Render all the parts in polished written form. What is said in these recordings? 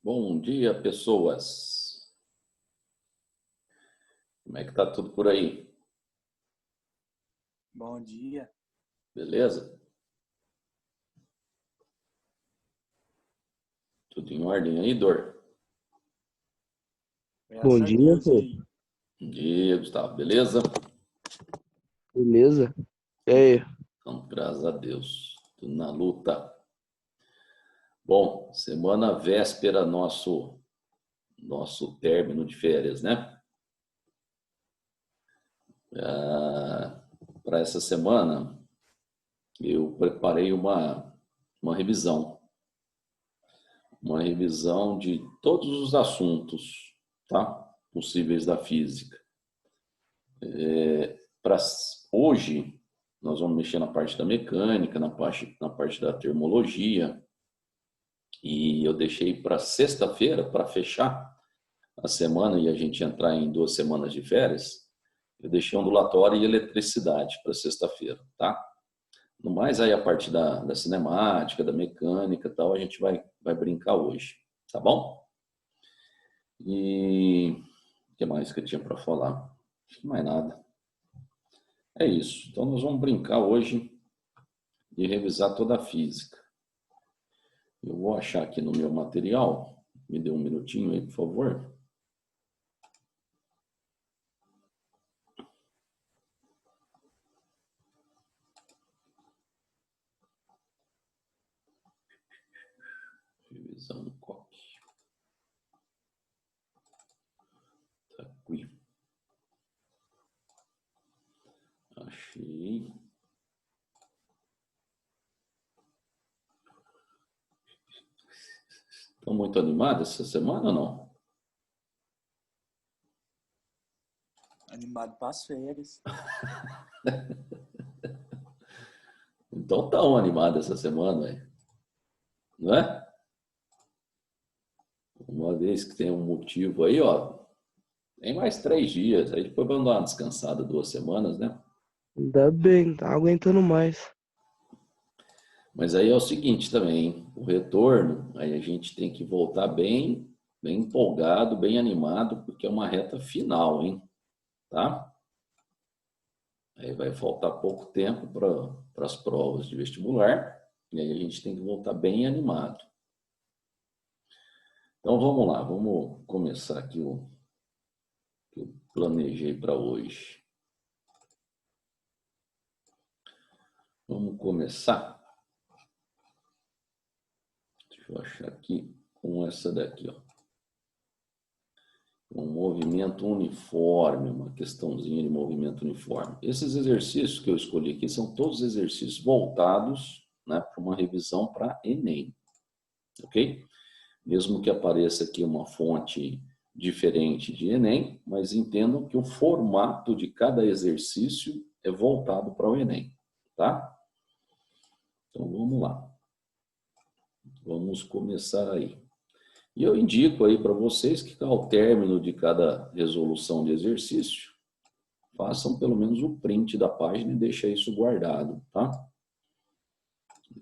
Bom dia, pessoas. Como é que tá tudo por aí? Bom dia. Beleza? Tudo em ordem aí, Dor? Graças Bom a dia, Deus. E pô. aí? Bom dia, Gustavo. Beleza? Beleza? E aí? Então, graças a Deus. Tudo na luta. Bom, semana véspera, nosso término de férias, né? Para essa semana, eu preparei uma revisão. Uma revisão de todos os assuntos, tá? Possíveis da física. Para hoje, nós vamos mexer na parte da mecânica, na parte da termologia, e eu deixei para sexta-feira, para fechar a semana e a gente entrar em 2 semanas de férias, eu deixei ondulatória e eletricidade para sexta-feira, tá? No mais, aí a parte da cinemática, da mecânica e tal, a gente vai brincar hoje, tá bom? E o que mais que eu tinha para falar? Acho que mais nada. É isso. Então, nós vamos brincar hoje de revisar toda a física. Eu vou achar aqui no meu material. Me dê um minutinho aí, por favor. Revisão no COP. Tá aqui. Achei. Estão muito animados essa semana ou não? Animado para as férias. Então estão animados essa semana, hein? Não é? Uma vez que tem um motivo aí, ó, tem mais 3 dias. Aí depois vamos dar uma descansada 2 semanas, né? Ainda bem, tá aguentando mais. Mas aí é o seguinte também, hein? O retorno, aí a gente tem que voltar bem empolgado, bem animado, porque é uma reta final, hein? Tá? Aí vai faltar pouco tempo para as provas de vestibular, e aí a gente tem que voltar bem animado. Então vamos lá, vamos começar aqui o que eu planejei para hoje. Vamos começar. Deixa eu achar aqui com essa daqui, ó. Um movimento uniforme, uma questãozinha de movimento uniforme. Esses exercícios que eu escolhi aqui são todos exercícios voltados, né, para uma revisão para Enem, ok? Mesmo que apareça aqui uma fonte diferente de Enem, mas entendam que o formato de cada exercício é voltado para o Enem, tá? Então vamos lá. Vamos começar aí. E eu indico aí para vocês que ao término de cada resolução de exercício, façam pelo menos o print da página e deixem isso guardado, tá?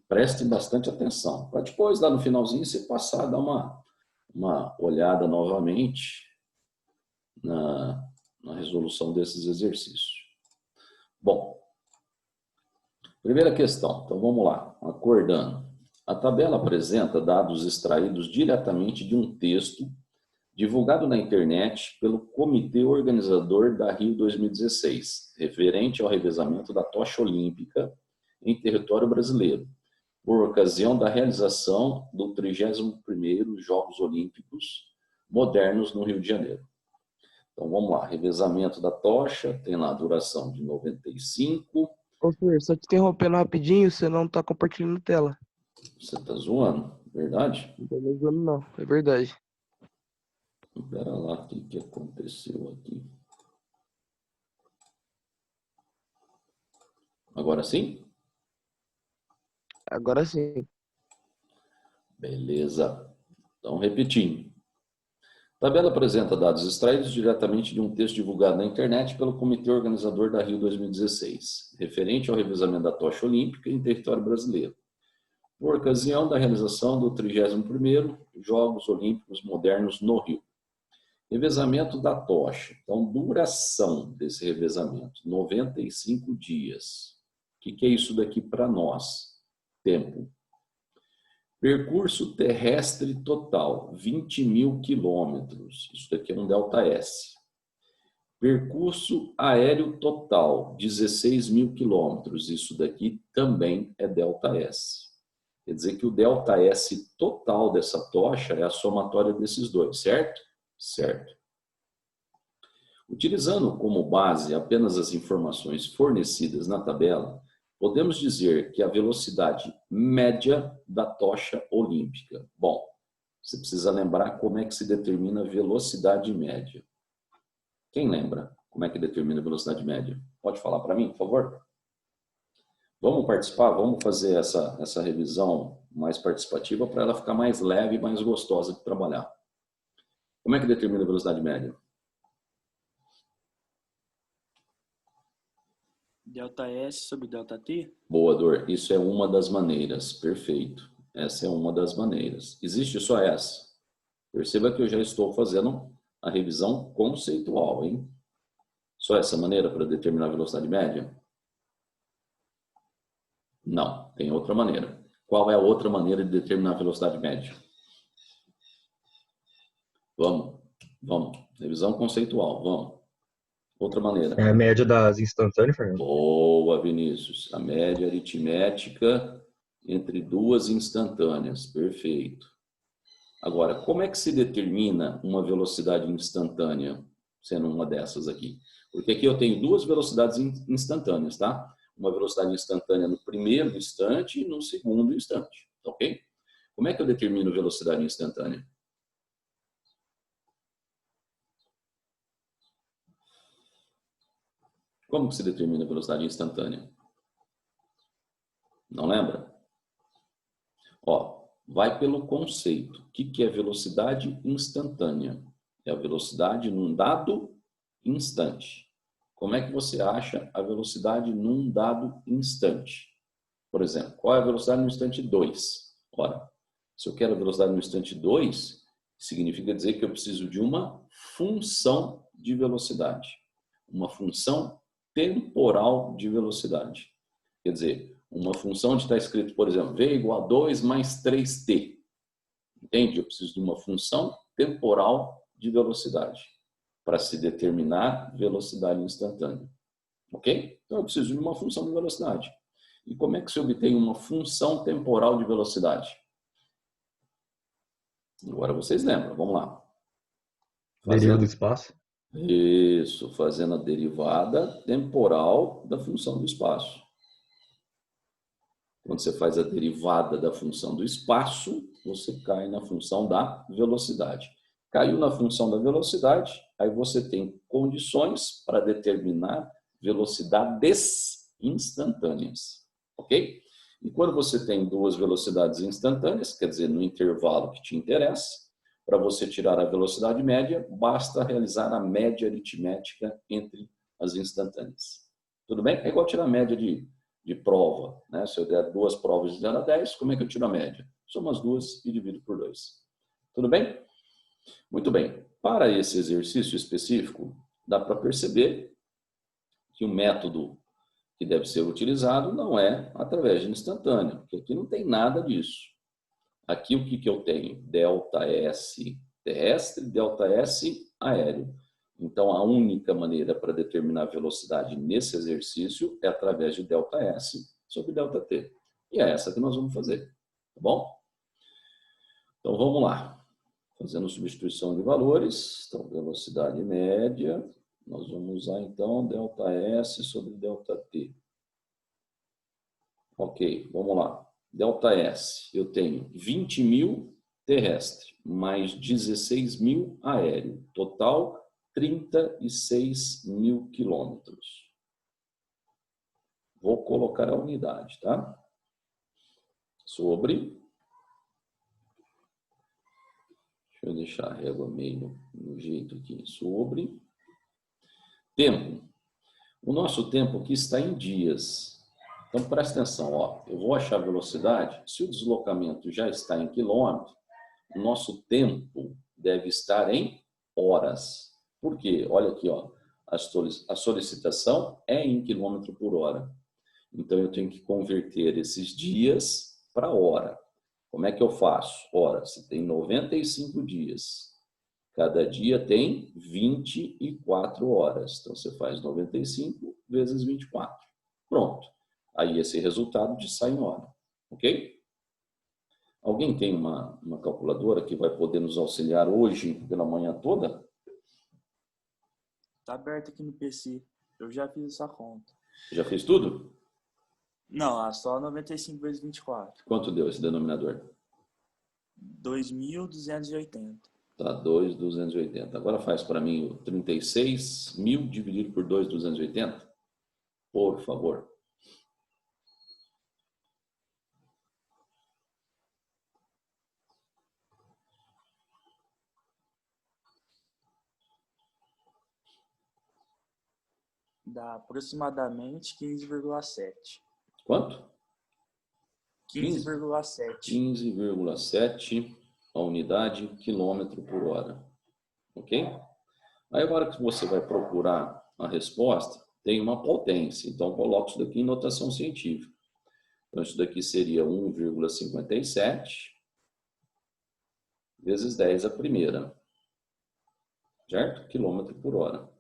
Prestem bastante atenção, para depois, lá no finalzinho, você passar, dar uma olhada novamente na resolução desses exercícios. Bom, primeira questão, então vamos lá, acordando. A tabela apresenta dados extraídos diretamente de um texto divulgado na internet pelo Comitê Organizador da Rio 2016, referente ao revezamento da tocha olímpica em território brasileiro, por ocasião da realização do 31º Jogos Olímpicos Modernos no Rio de Janeiro. Então vamos lá, revezamento da tocha, tem lá a duração de 95. Ô, senhor, só te interrompendo rapidinho, você não tá compartilhando tela. Você tá zoando, verdade? Não tô lembrando, não. É verdade. Espera lá, o que aconteceu aqui? Agora sim? Agora sim. Beleza. Então, repetindo. A tabela apresenta dados extraídos diretamente de um texto divulgado na internet pelo Comitê Organizador da Rio 2016, referente ao revezamento da tocha olímpica em território brasileiro, por ocasião da realização do 31º Jogos Olímpicos Modernos no Rio. Revezamento da tocha. Então, duração desse revezamento, 95 dias. O que é isso daqui para nós? Tempo. Percurso terrestre total, 20.000 quilômetros. Isso daqui é um ΔS. Percurso aéreo total, 16.000 quilômetros. Isso daqui também é ΔS. Quer dizer que o ΔS total dessa tocha é a somatória desses dois, certo? Certo. Utilizando como base apenas as informações fornecidas na tabela, podemos dizer que a velocidade média da tocha olímpica. Bom, você precisa lembrar como é que se determina a velocidade média. Quem lembra como é que determina a velocidade média? Pode falar para mim, por favor? Vamos participar, vamos fazer essa revisão mais participativa para ela ficar mais leve e mais gostosa de trabalhar. Como é que determina a velocidade média? ΔS sobre ΔT? Boa, Dor. Isso é uma das maneiras. Perfeito. Essa é uma das maneiras. Existe só essa. Perceba que eu já estou fazendo a revisão conceitual, hein? Só essa maneira para determinar a velocidade média? Não, tem outra maneira. Qual é a outra maneira de determinar a velocidade média? Vamos. Revisão conceitual, vamos. Outra maneira. É a média das instantâneas, Fernando? Boa, Vinícius. A média aritmética entre duas instantâneas. Perfeito. Agora, como é que se determina uma velocidade instantânea, sendo uma dessas aqui? Porque aqui eu tenho duas velocidades instantâneas, tá? Uma velocidade instantânea no primeiro instante e no segundo instante, ok? Como é que eu determino velocidade instantânea? Como que se determina a velocidade instantânea? Não lembra? Ó, vai pelo conceito. O que é velocidade instantânea? É a velocidade num dado instante. Como é que você acha a velocidade num dado instante? Por exemplo, qual é a velocidade no instante 2? Ora, se eu quero a velocidade no instante 2, significa dizer que eu preciso de uma função de velocidade. Uma função temporal de velocidade. Quer dizer, uma função onde está escrito, por exemplo, v igual a 2 mais 3t. Entende? Eu preciso de uma função temporal de velocidade para se determinar velocidade instantânea. Ok? Então, eu preciso de uma função de velocidade. E como é que se obtém uma função temporal de velocidade? Agora vocês lembram, vamos lá. Deriva do espaço? Isso, fazendo a derivada temporal da função do espaço. Quando você faz a derivada da função do espaço, você cai na função da velocidade. Caiu na função da velocidade, aí você tem condições para determinar velocidades instantâneas, ok? E quando você tem duas velocidades instantâneas, quer dizer, no intervalo que te interessa, para você tirar a velocidade média, basta realizar a média aritmética entre as instantâneas. Tudo bem? É igual tirar a média de prova, né? Se eu der duas provas de 0 a 10, como é que eu tiro a média? Somo as duas e divido por 2. Tudo bem? Muito bem. Para esse exercício específico, dá para perceber que o método que deve ser utilizado não é através de instantâneo, porque aqui não tem nada disso. Aqui o que eu tenho? ΔS terrestre, ΔS aéreo. Então, a única maneira para determinar a velocidade nesse exercício é através de ΔS sobre ΔT. E é essa que nós vamos fazer, tá bom? Então, vamos lá. Fazendo substituição de valores. Então, velocidade média. Nós vamos usar, então, ΔS sobre ΔT. Ok, vamos lá. ΔS, eu tenho 20.000 terrestre, mais 16.000 aéreo. Total, 36.000 quilômetros. Vou colocar a unidade, tá? Sobre. Deixa eu deixar a régua meio no jeito aqui. Sobre. Tempo. O nosso tempo aqui está em dias. Então, presta atenção, ó. Eu vou achar a velocidade. Se o deslocamento já está em quilômetro, o nosso tempo deve estar em horas. Por quê? Olha aqui, ó. A solicitação é em quilômetro por hora. Então, eu tenho que converter esses dias para hora. Como é que eu faço? Ora, se tem 95 dias, cada dia tem 24 horas. Então, você faz 95 vezes 24. Pronto. Aí, esse resultado te sai em hora. Ok? Alguém tem uma calculadora que vai poder nos auxiliar hoje pela manhã toda? Tá aberto aqui no PC. Eu já fiz essa conta. Já fez tudo? Não, só 95 vezes 24. Quanto deu esse denominador? 2.280. Tá, 2.280. Agora faz para mim o 36.000 dividido por 2.280. Por favor. Dá aproximadamente 15,7. Quanto? 15,7. 15,7 a unidade quilômetro por hora. Ok? Aí agora que você vai procurar a resposta, tem uma potência. Então, coloco isso daqui em notação científica. Então, isso daqui seria 1,57 vezes 10 a primeira. Certo? Quilômetro por hora.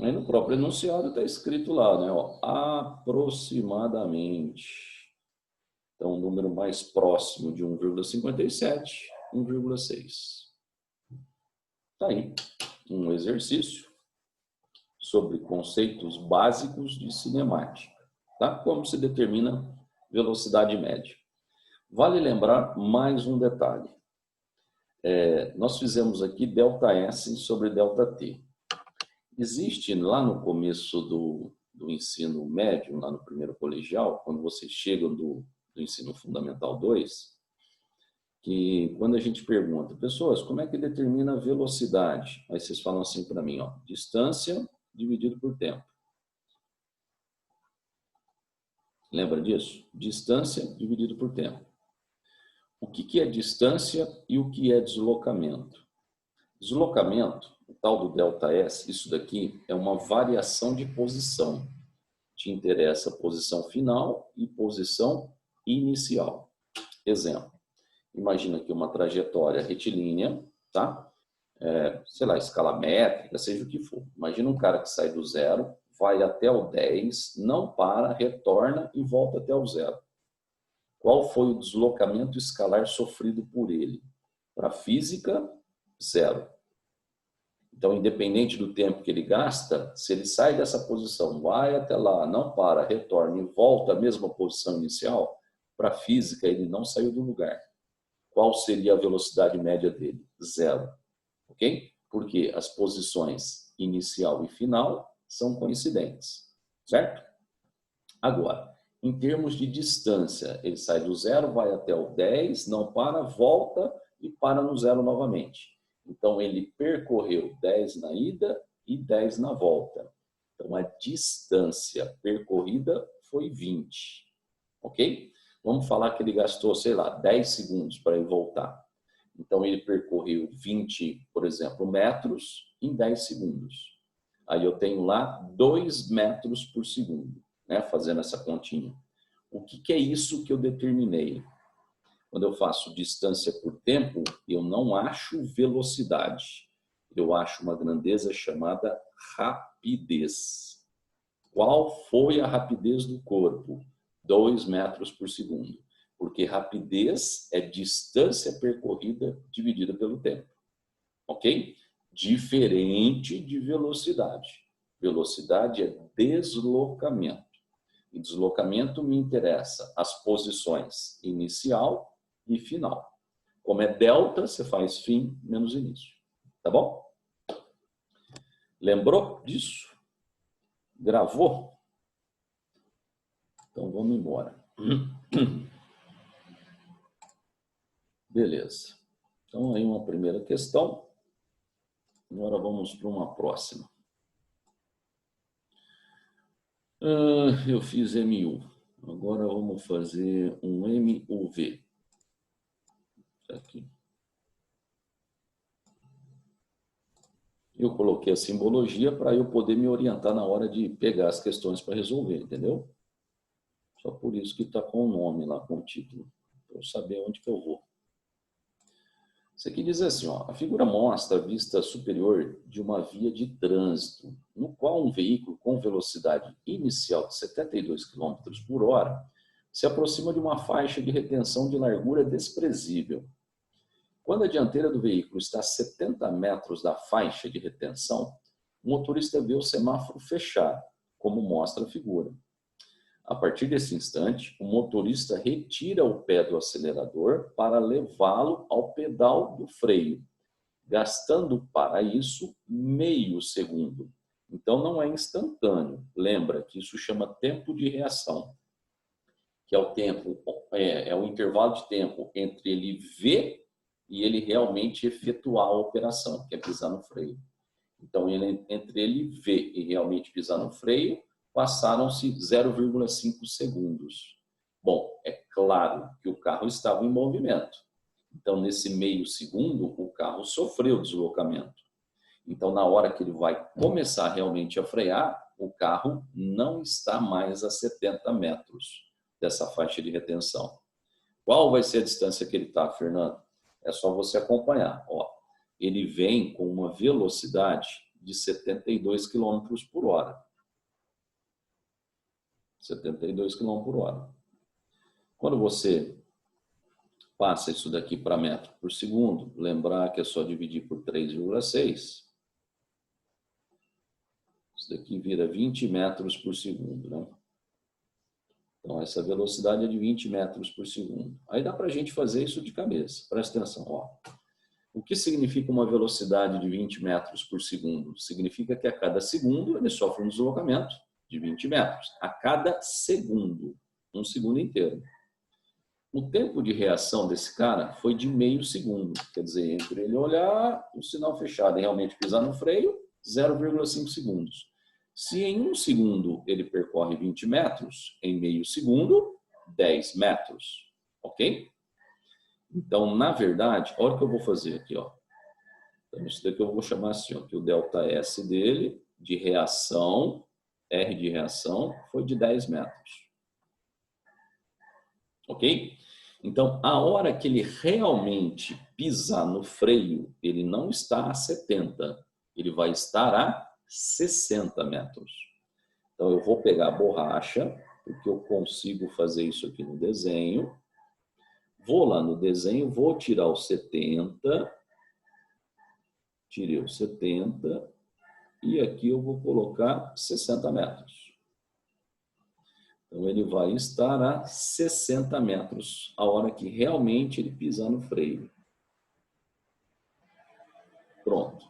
Aí no próprio enunciado está escrito lá, né? Ó, aproximadamente. Então, o número mais próximo de 1,57, 1,6. Está aí um exercício sobre conceitos básicos de cinemática. Tá? Como se determina velocidade média. Vale lembrar mais um detalhe. Nós fizemos aqui ΔS sobre ΔT. Existe lá no começo do ensino médio, lá no primeiro colegial, quando vocês chegam do ensino fundamental 2, que quando a gente pergunta, pessoas, como é que determina a velocidade? Aí vocês falam assim para mim, ó, distância dividido por tempo. Lembra disso? Distância dividido por tempo. O que é distância e o que é deslocamento? Deslocamento, o tal do ΔS, isso daqui é uma variação de posição. Te interessa posição final e posição inicial. Exemplo, imagina aqui uma trajetória retilínea, tá? Sei lá, escala métrica, seja o que for. Imagina um cara que sai do 0, vai até o 10, não para, retorna e volta até o 0. Qual foi o deslocamento escalar sofrido por ele? Para a física, 0. Então, independente do tempo que ele gasta, se ele sai dessa posição, vai até lá, não para, retorna e volta à mesma posição inicial, para a física ele não saiu do lugar. Qual seria a velocidade média dele? 0. Ok? Porque as posições inicial e final são coincidentes. Certo? Agora, em termos de distância, ele sai do 0, vai até o 10, não para, volta e para no 0 novamente. Então, ele percorreu 10 na ida e 10 na volta. Então, a distância percorrida foi 20. Ok? Vamos falar que ele gastou, sei lá, 10 segundos para ir voltar. Então, ele percorreu 20, por exemplo, metros em 10 segundos. Aí eu tenho lá 2 metros por segundo, né? Fazendo essa continha. O que é isso que eu determinei? Quando eu faço distância por tempo, eu não acho velocidade. Eu acho uma grandeza chamada rapidez. Qual foi a rapidez do corpo? 2 metros por segundo. Porque rapidez é distância percorrida dividida pelo tempo. Ok? Diferente de velocidade. Velocidade é deslocamento. E deslocamento me interessa as posições inicial e final. Como é delta, você faz fim menos início. Tá bom? Lembrou disso? Gravou? Então vamos embora. Beleza. Então aí uma primeira questão. Agora vamos para uma próxima. Eu fiz MU. Agora vamos fazer um MUV. Aqui. Eu coloquei a simbologia para eu poder me orientar na hora de pegar as questões para resolver, entendeu? Só por isso que está com o nome lá, com o título. Para eu saber onde que eu vou. Isso aqui diz assim, ó, a figura mostra a vista superior de uma via de trânsito, no qual um veículo com velocidade inicial de 72 km por hora se aproxima de uma faixa de retenção de largura desprezível. Quando a dianteira do veículo está a 70 metros da faixa de retenção, o motorista vê o semáforo fechar, como mostra a figura. A partir desse instante, o motorista retira o pé do acelerador para levá-lo ao pedal do freio, gastando para isso meio segundo. Então não é instantâneo. Lembra que isso chama tempo de reação, que é o tempo, é o intervalo de tempo entre ele ver e ele realmente efetuar a operação, que é pisar no freio. Então, entre ele ver e realmente pisar no freio, passaram-se 0,5 segundos. Bom, é claro que o carro estava em movimento. Então, nesse meio segundo, o carro sofreu deslocamento. Então, na hora que ele vai começar realmente a frear, o carro não está mais a 70 metros dessa faixa de retenção. Qual vai ser a distância que ele está, Fernando? É só você acompanhar. Ó, ele vem com uma velocidade de 72 km por hora. 72 km por hora. Quando você passa isso daqui para metro por segundo, lembrar que é só dividir por 3,6. Isso daqui vira 20 metros por segundo, né? Então, essa velocidade é de 20 metros por segundo. Aí dá para a gente fazer isso de cabeça. Presta atenção, ó. O que significa uma velocidade de 20 metros por segundo? Significa que a cada segundo ele sofre um deslocamento de 20 metros. A cada segundo. Um segundo inteiro. O tempo de reação desse cara foi de meio segundo. Quer dizer, entre ele olhar, o sinal fechado e realmente pisar no freio, 0,5 segundos. Se em um segundo ele percorre 20 metros, em meio segundo, 10 metros. Ok? Então, na verdade, olha o que eu vou fazer aqui. Ó. Então, isso daqui eu vou chamar assim, ó, que o delta S dele, de reação, R de reação, foi de 10 metros. Ok? Então, a hora que ele realmente pisar no freio, ele não está a 70, ele vai estar a 60 metros. Então, eu vou pegar a borracha, porque eu consigo fazer isso aqui no desenho. Vou lá no desenho, vou tirar o 70. Tirei o 70. E aqui eu vou colocar 60 metros. Então, ele vai estar a 60 metros a hora que realmente ele pisar no freio. Pronto.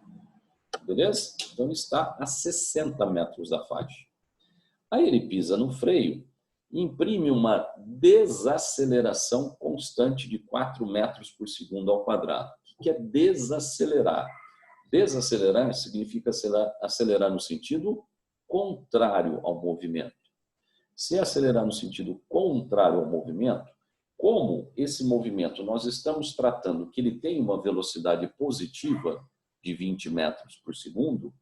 Beleza? Então, ele está a 60 metros da faixa. Aí ele pisa no freio e imprime uma desaceleração constante de 4 metros por segundo ao quadrado. O que é desacelerar? Desacelerar significa acelerar no sentido contrário ao movimento. Se acelerar no sentido contrário ao movimento, como esse movimento nós estamos tratando que ele tem uma velocidade positiva de 20 metros por segundo,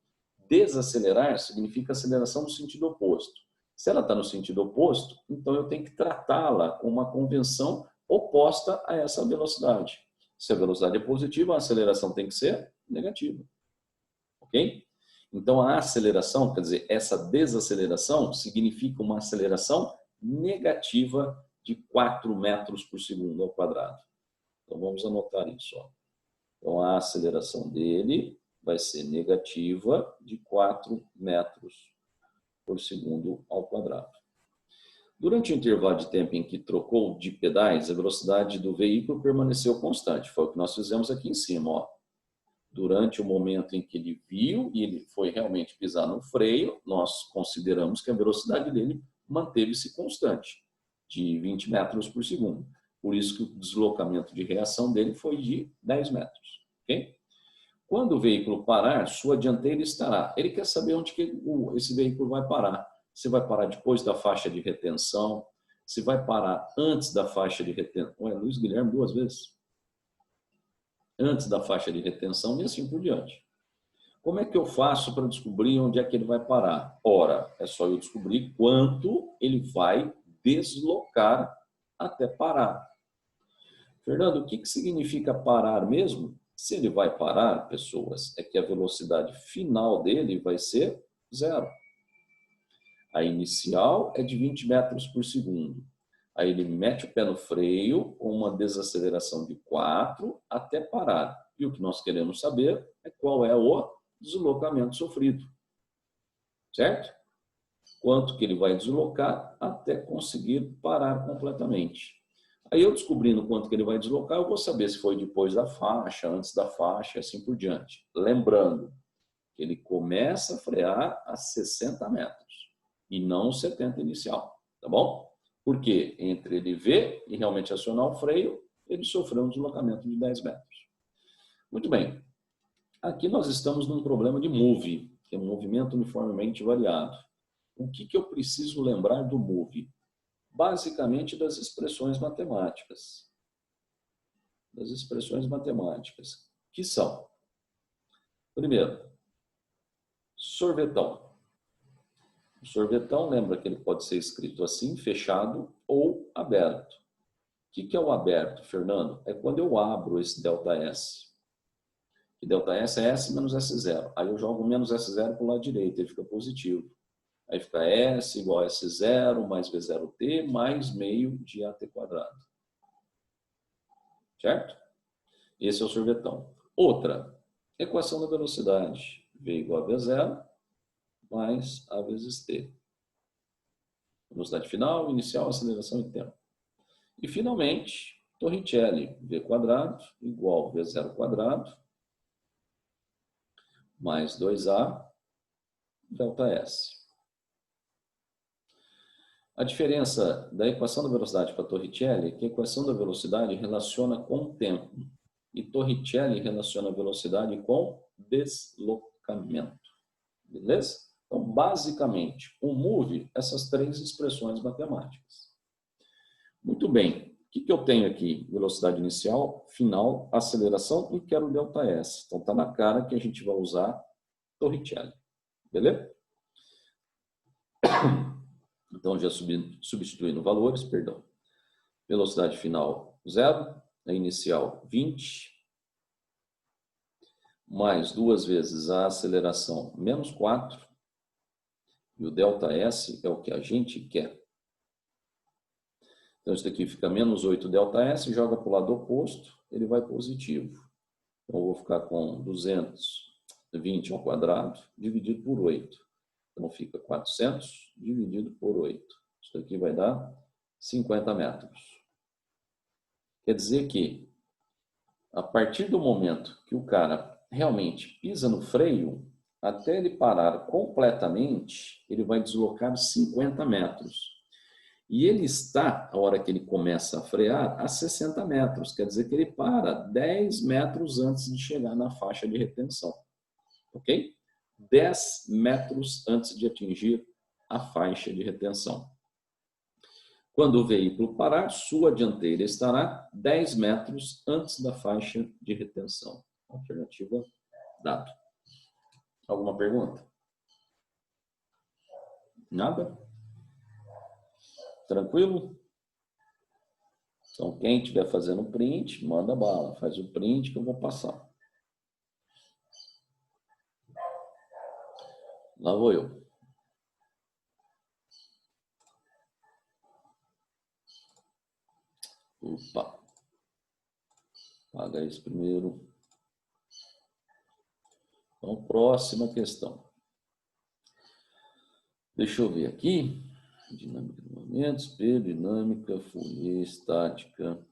desacelerar significa aceleração no sentido oposto. Se ela está no sentido oposto, então eu tenho que tratá-la com uma convenção oposta a essa velocidade. Se a velocidade é positiva, a aceleração tem que ser negativa. Ok? Então, a aceleração, quer dizer, essa desaceleração significa uma aceleração negativa de 4 metros por segundo ao quadrado. Então, vamos anotar isso. Ó. Então, a aceleração dele vai ser negativa de 4 metros por segundo ao quadrado. Durante o intervalo de tempo em que trocou de pedais, a velocidade do veículo permaneceu constante. Foi o que nós fizemos aqui em cima. Ó. Durante o momento em que ele viu e ele foi realmente pisar no freio, nós consideramos que a velocidade dele manteve-se constante, de 20 metros por segundo. Por isso que o deslocamento de reação dele foi de 10 metros. Okay? Quando o veículo parar, sua dianteira estará. Ele quer saber onde que esse veículo vai parar. se vai parar depois da faixa de retenção, se vai parar antes da faixa de retenção. Ué, Luiz Guilherme 2 vezes. Antes da faixa de retenção e assim por diante. Como é que eu faço para descobrir onde é que ele vai parar? Ora, é só eu descobrir quanto ele vai deslocar até parar. Fernando, o que significa parar mesmo? Se ele vai parar, pessoas, é que a velocidade final dele vai ser 0. A inicial é de 20 metros por segundo. Aí ele mete o pé no freio com uma desaceleração de 4 até parar. E o que nós queremos saber é qual é o deslocamento sofrido. Certo? Quanto que ele vai deslocar até conseguir parar completamente. Aí eu descobrindo quanto que ele vai deslocar, eu vou saber se foi depois da faixa, antes da faixa, assim por diante. Lembrando que ele começa a frear a 60 metros e não 70 inicial, tá bom? Porque entre ele ver e realmente acionar o freio, ele sofreu um deslocamento de 10 metros. Muito bem. Aqui nós estamos num problema de MOVE, que é um movimento uniformemente variado. O que eu preciso lembrar do MOVE? Basicamente das expressões matemáticas. Das expressões matemáticas, que são, primeiro, sorvetão. O sorvetão, lembra que ele pode ser escrito assim, fechado ou aberto. O que é o aberto, Fernando? É quando eu abro esse ΔS. E ΔS é S menos S0. Aí eu jogo menos S0 para o lado direito, ele fica positivo. Aí fica S igual a S0 mais V0T mais meio de AT quadrado. Certo? Esse é o sorvetão. Outra, equação da velocidade. V igual a V0 mais A vezes T. Velocidade final, inicial, aceleração e tempo. E, finalmente, Torricelli. V quadrado igual a V0 quadrado mais 2A ΔS. A diferença da equação da velocidade para Torricelli é que a equação da velocidade relaciona com o tempo e Torricelli relaciona a velocidade com deslocamento. Beleza? Então, basicamente, o MOVE, essas três expressões matemáticas. Muito bem. O que eu tenho aqui? Velocidade inicial, final, aceleração e quero ΔS. Então, está na cara que a gente vai usar Torricelli. Beleza? Então, já substituindo valores, perdão. Velocidade final, 0. A inicial, 20. Mais 2 vezes a aceleração, menos 4. E o ΔS é o que a gente quer. Então, isso daqui fica menos 8 ΔS, joga para o lado oposto, ele vai positivo. Então, eu vou ficar com 220 ao quadrado, dividido por 8. Então, fica 400 dividido por 8. Isso daqui vai dar 50 metros. Quer dizer que, a partir do momento que o cara realmente pisa no freio, até ele parar completamente, ele vai deslocar 50 metros. E ele está, a hora que ele começa a frear, a 60 metros. Quer dizer que ele para 10 metros antes de chegar na faixa de retenção. Ok? 10 metros antes de atingir a faixa de retenção. Quando o veículo parar, sua dianteira estará 10 metros antes da faixa de retenção. Alternativa dado. Alguma pergunta? Nada? Tranquilo? Então, quem estiver fazendo print, manda bala. Faz o print que eu vou passar. Lá vou eu. Opa. Paga isso primeiro. Então, próxima questão. Deixa eu ver aqui. Dinâmica de movimentos, espelho, dinâmica, Fourier, estática.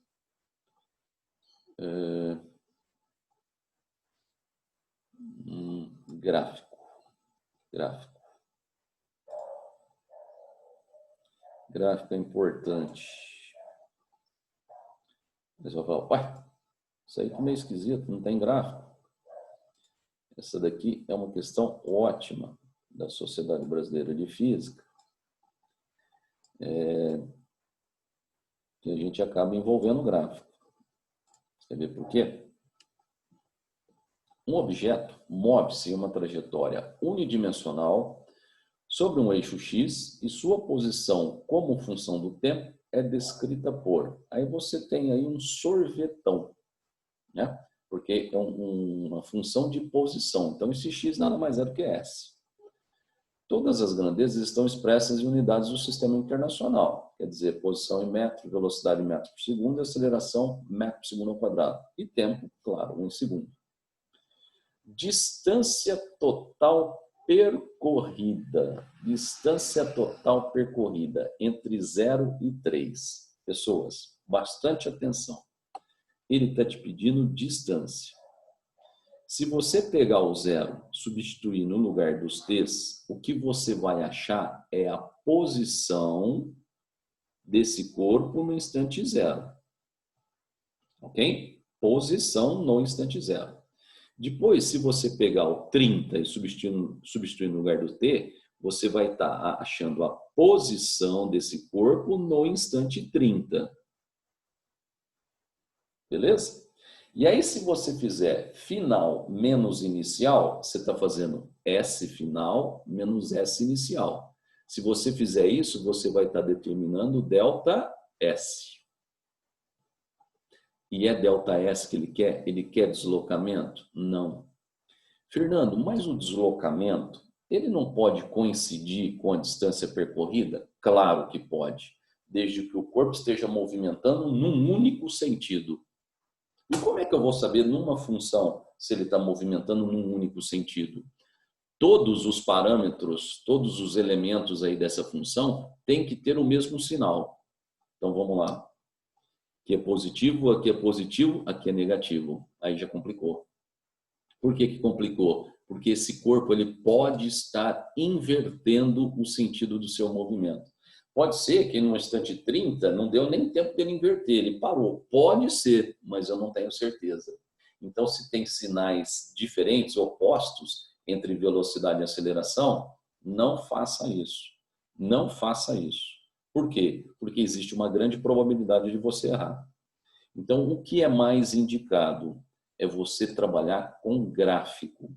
Gráfico. Gráfico é importante. Mas vai falar, pai, isso aí tá meio esquisito, não tem gráfico. Essa daqui é uma questão ótima da Sociedade Brasileira de Física, que a gente acaba envolvendo o gráfico. Quer ver por quê? Um objeto move-se em uma trajetória unidimensional sobre um eixo X e sua posição como função do tempo é descrita por. Aí você tem aí um sorvetão, né? Porque é uma função de posição. Então, esse X nada mais é do que S. Todas as grandezas estão expressas em unidades do sistema internacional, quer dizer, posição em metro, velocidade em metro por segundo e aceleração metro por segundo ao quadrado. E tempo, claro, 1 segundo. Distância total percorrida. Distância total percorrida entre 0 e 3. Pessoas, bastante atenção. Ele está te pedindo distância. Se você pegar o 0, substituir no lugar dos t's, o que você vai achar é a posição desse corpo no instante 0. Ok? Posição no instante 0. Depois, se você pegar o 30 e substituir no lugar do t, você vai estar achando a posição desse corpo no instante 30. Beleza? E aí, se você fizer final menos inicial, você está fazendo S final menos S inicial. Se você fizer isso, você vai estar determinando delta S. E é delta S que ele quer? Ele quer deslocamento? Não. Fernando, mas o deslocamento, ele não pode coincidir com a distância percorrida? Claro que pode, desde que o corpo esteja movimentando num único sentido. E como é que eu vou saber numa função se ele está movimentando num único sentido? Todos os parâmetros, todos os elementos aí dessa função têm que ter o mesmo sinal. Então vamos lá. Aqui é positivo, aqui é negativo. Aí já complicou. Por que que complicou? Porque esse corpo ele pode estar invertendo o sentido do seu movimento. Pode ser que no instante 30 não deu nem tempo dele inverter, ele parou. Pode ser, mas eu não tenho certeza. Então, se tem sinais diferentes, opostos, entre velocidade e aceleração, não faça isso. Não faça isso. Por quê? Porque existe uma grande probabilidade de você errar. Então, o que é mais indicado é você trabalhar com gráfico.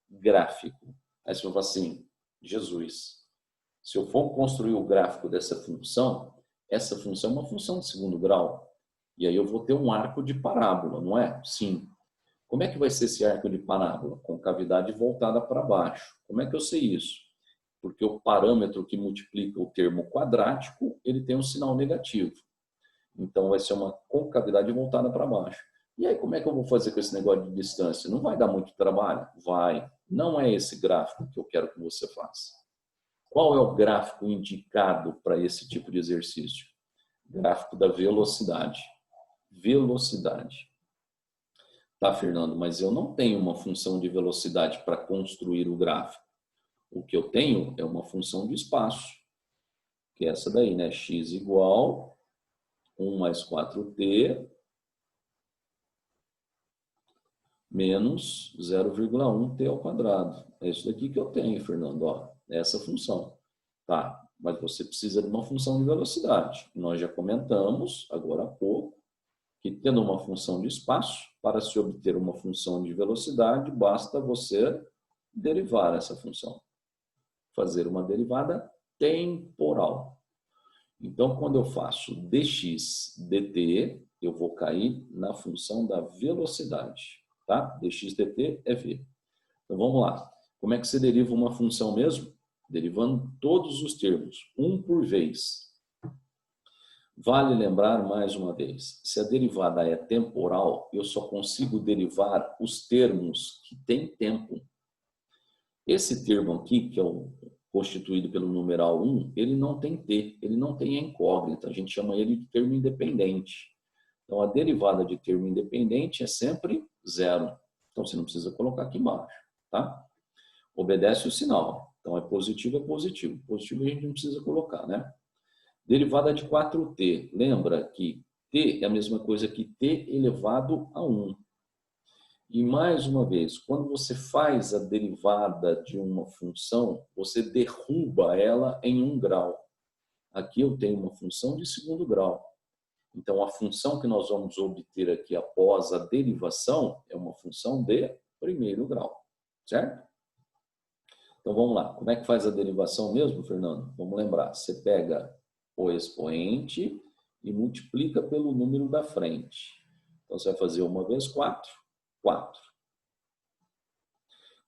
Gráfico. Aí você vai falar assim, Jesus, se eu for construir o gráfico dessa função, essa função é uma função de segundo grau. E aí eu vou ter um arco de parábola, não é? Sim. Como é que vai ser esse arco de parábola? Com cavidade voltada para baixo. Como é que eu sei isso? Porque o parâmetro que multiplica o termo quadrático, ele tem um sinal negativo. Então vai ser uma concavidade voltada para baixo. E aí como é que eu vou fazer com esse negócio de distância? Não vai dar muito trabalho? Vai. Não é esse gráfico que eu quero que você faça. Qual é o gráfico indicado para esse tipo de exercício? Gráfico da velocidade. Velocidade. Tá, Fernando, mas eu não tenho uma função de velocidade para construir o gráfico. O que eu tenho é uma função de espaço, que é essa daí, né? X igual 1 mais 4t menos 0,1t ao quadrado. É isso daqui que eu tenho, Fernando. Ó, essa função. Tá, mas você precisa de uma função de velocidade. Nós já comentamos, agora há pouco, que tendo uma função de espaço, para se obter uma função de velocidade, basta você derivar essa função. Fazer uma derivada temporal. Então, quando eu faço dx dt, eu vou cair na função da velocidade. Tá? Dx dt é v. Então, vamos lá. Como é que você deriva uma função mesmo? Derivando todos os termos, um por vez. Vale lembrar mais uma vez, se a derivada é temporal, eu só consigo derivar os termos que têm tempo. Esse termo aqui, que é o constituído pelo numeral 1, ele não tem t, ele não tem a incógnita, a gente chama ele de termo independente. Então, a derivada de termo independente é sempre zero. Então, você não precisa colocar aqui embaixo, tá? Obedece o sinal. Então, é positivo. Positivo a gente não precisa colocar, né? Derivada de 4t. Lembra que t é a mesma coisa que t elevado a 1. E, mais uma vez, quando você faz a derivada de uma função, você derruba ela em 1 grau. aqui eu tenho uma função de segundo grau. Então, a função que nós vamos obter aqui após a derivação é uma função de primeiro grau, certo? Então, vamos lá. Como é que faz a derivação mesmo, Fernando? Vamos lembrar. Você pega o expoente e multiplica pelo número da frente. Então, você vai fazer 1 vezes 4, 4.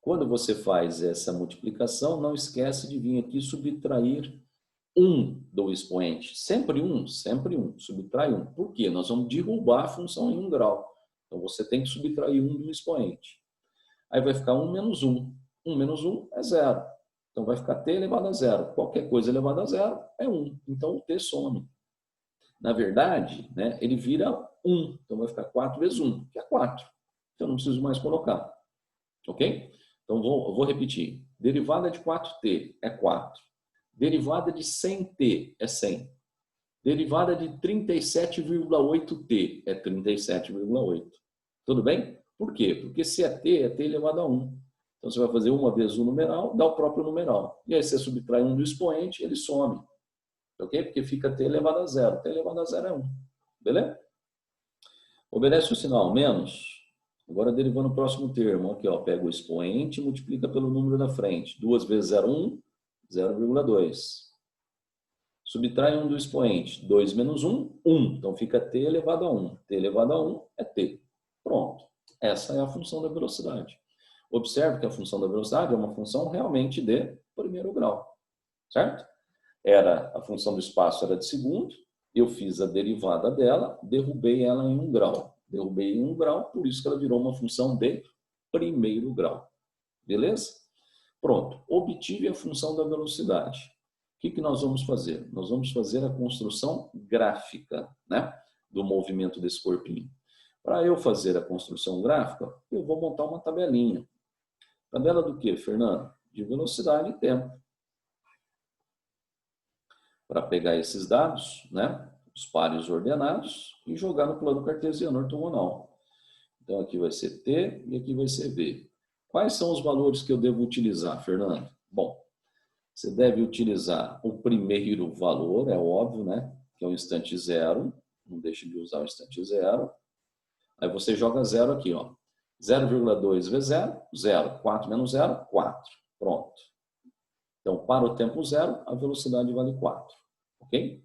Quando você faz essa multiplicação, não esquece de vir aqui subtrair 1 do expoente. Sempre 1, sempre 1. Subtrai 1. Por quê? Nós vamos derrubar a função em 1 grau. Então, você tem que subtrair 1 do expoente. Aí vai ficar 1 menos 1. 1 menos 1 é 0. Então, vai ficar t elevado a 0. Qualquer coisa elevada a 0 é 1. Então, o t some. Na verdade, né, ele vira 1. Então, vai ficar 4 vezes 1, que é 4. Então, não preciso mais colocar. Ok? Então, eu vou repetir. Derivada de 4t é 4. Derivada de 100t é 100. Derivada de 37,8t é 37,8. Tudo bem? Por quê? Porque se é t elevado a 1. Então, você vai fazer 1 vezes o numeral, dá o próprio numeral. E aí, você subtrai 1 do expoente, ele some. Ok? Porque fica t elevado a 0. T elevado a 0 é 1. Beleza? Obedece o sinal menos. Agora, derivando o próximo termo. Aqui, ó, pega o expoente e multiplica pelo número da frente. 2 vezes 0,1, 0,2. Subtrai 1 do expoente. 2 menos 1, 1. Então, fica t elevado a 1. T elevado a 1 é t. Pronto. Essa é a função da velocidade. Observe que a função da velocidade é uma função realmente de primeiro grau. Certo? A função do espaço era de segundo. Eu fiz a derivada dela, derrubei ela em 1 grau. Derrubei em 1 grau, por isso que ela virou uma função de primeiro grau. Beleza? Pronto. Obtive a função da velocidade. O que nós vamos fazer? Nós vamos fazer a construção gráfica, né, do movimento desse corpinho. Para eu fazer a construção gráfica, eu vou montar uma tabelinha. Tabela do quê, Fernando? De velocidade e tempo. Para pegar esses dados, né, os pares ordenados, e jogar no plano cartesiano ortogonal. Então, aqui vai ser t e aqui vai ser v. Quais são os valores que eu devo utilizar, Fernando? Bom, você deve utilizar o primeiro valor, é óbvio, né? Que é o instante zero. Não deixe de usar o instante zero. Aí você joga zero aqui, ó. 0,2 vezes 0, 0. 4 menos 0, 4. Pronto. Então, para o tempo zero, a velocidade vale 4. Ok?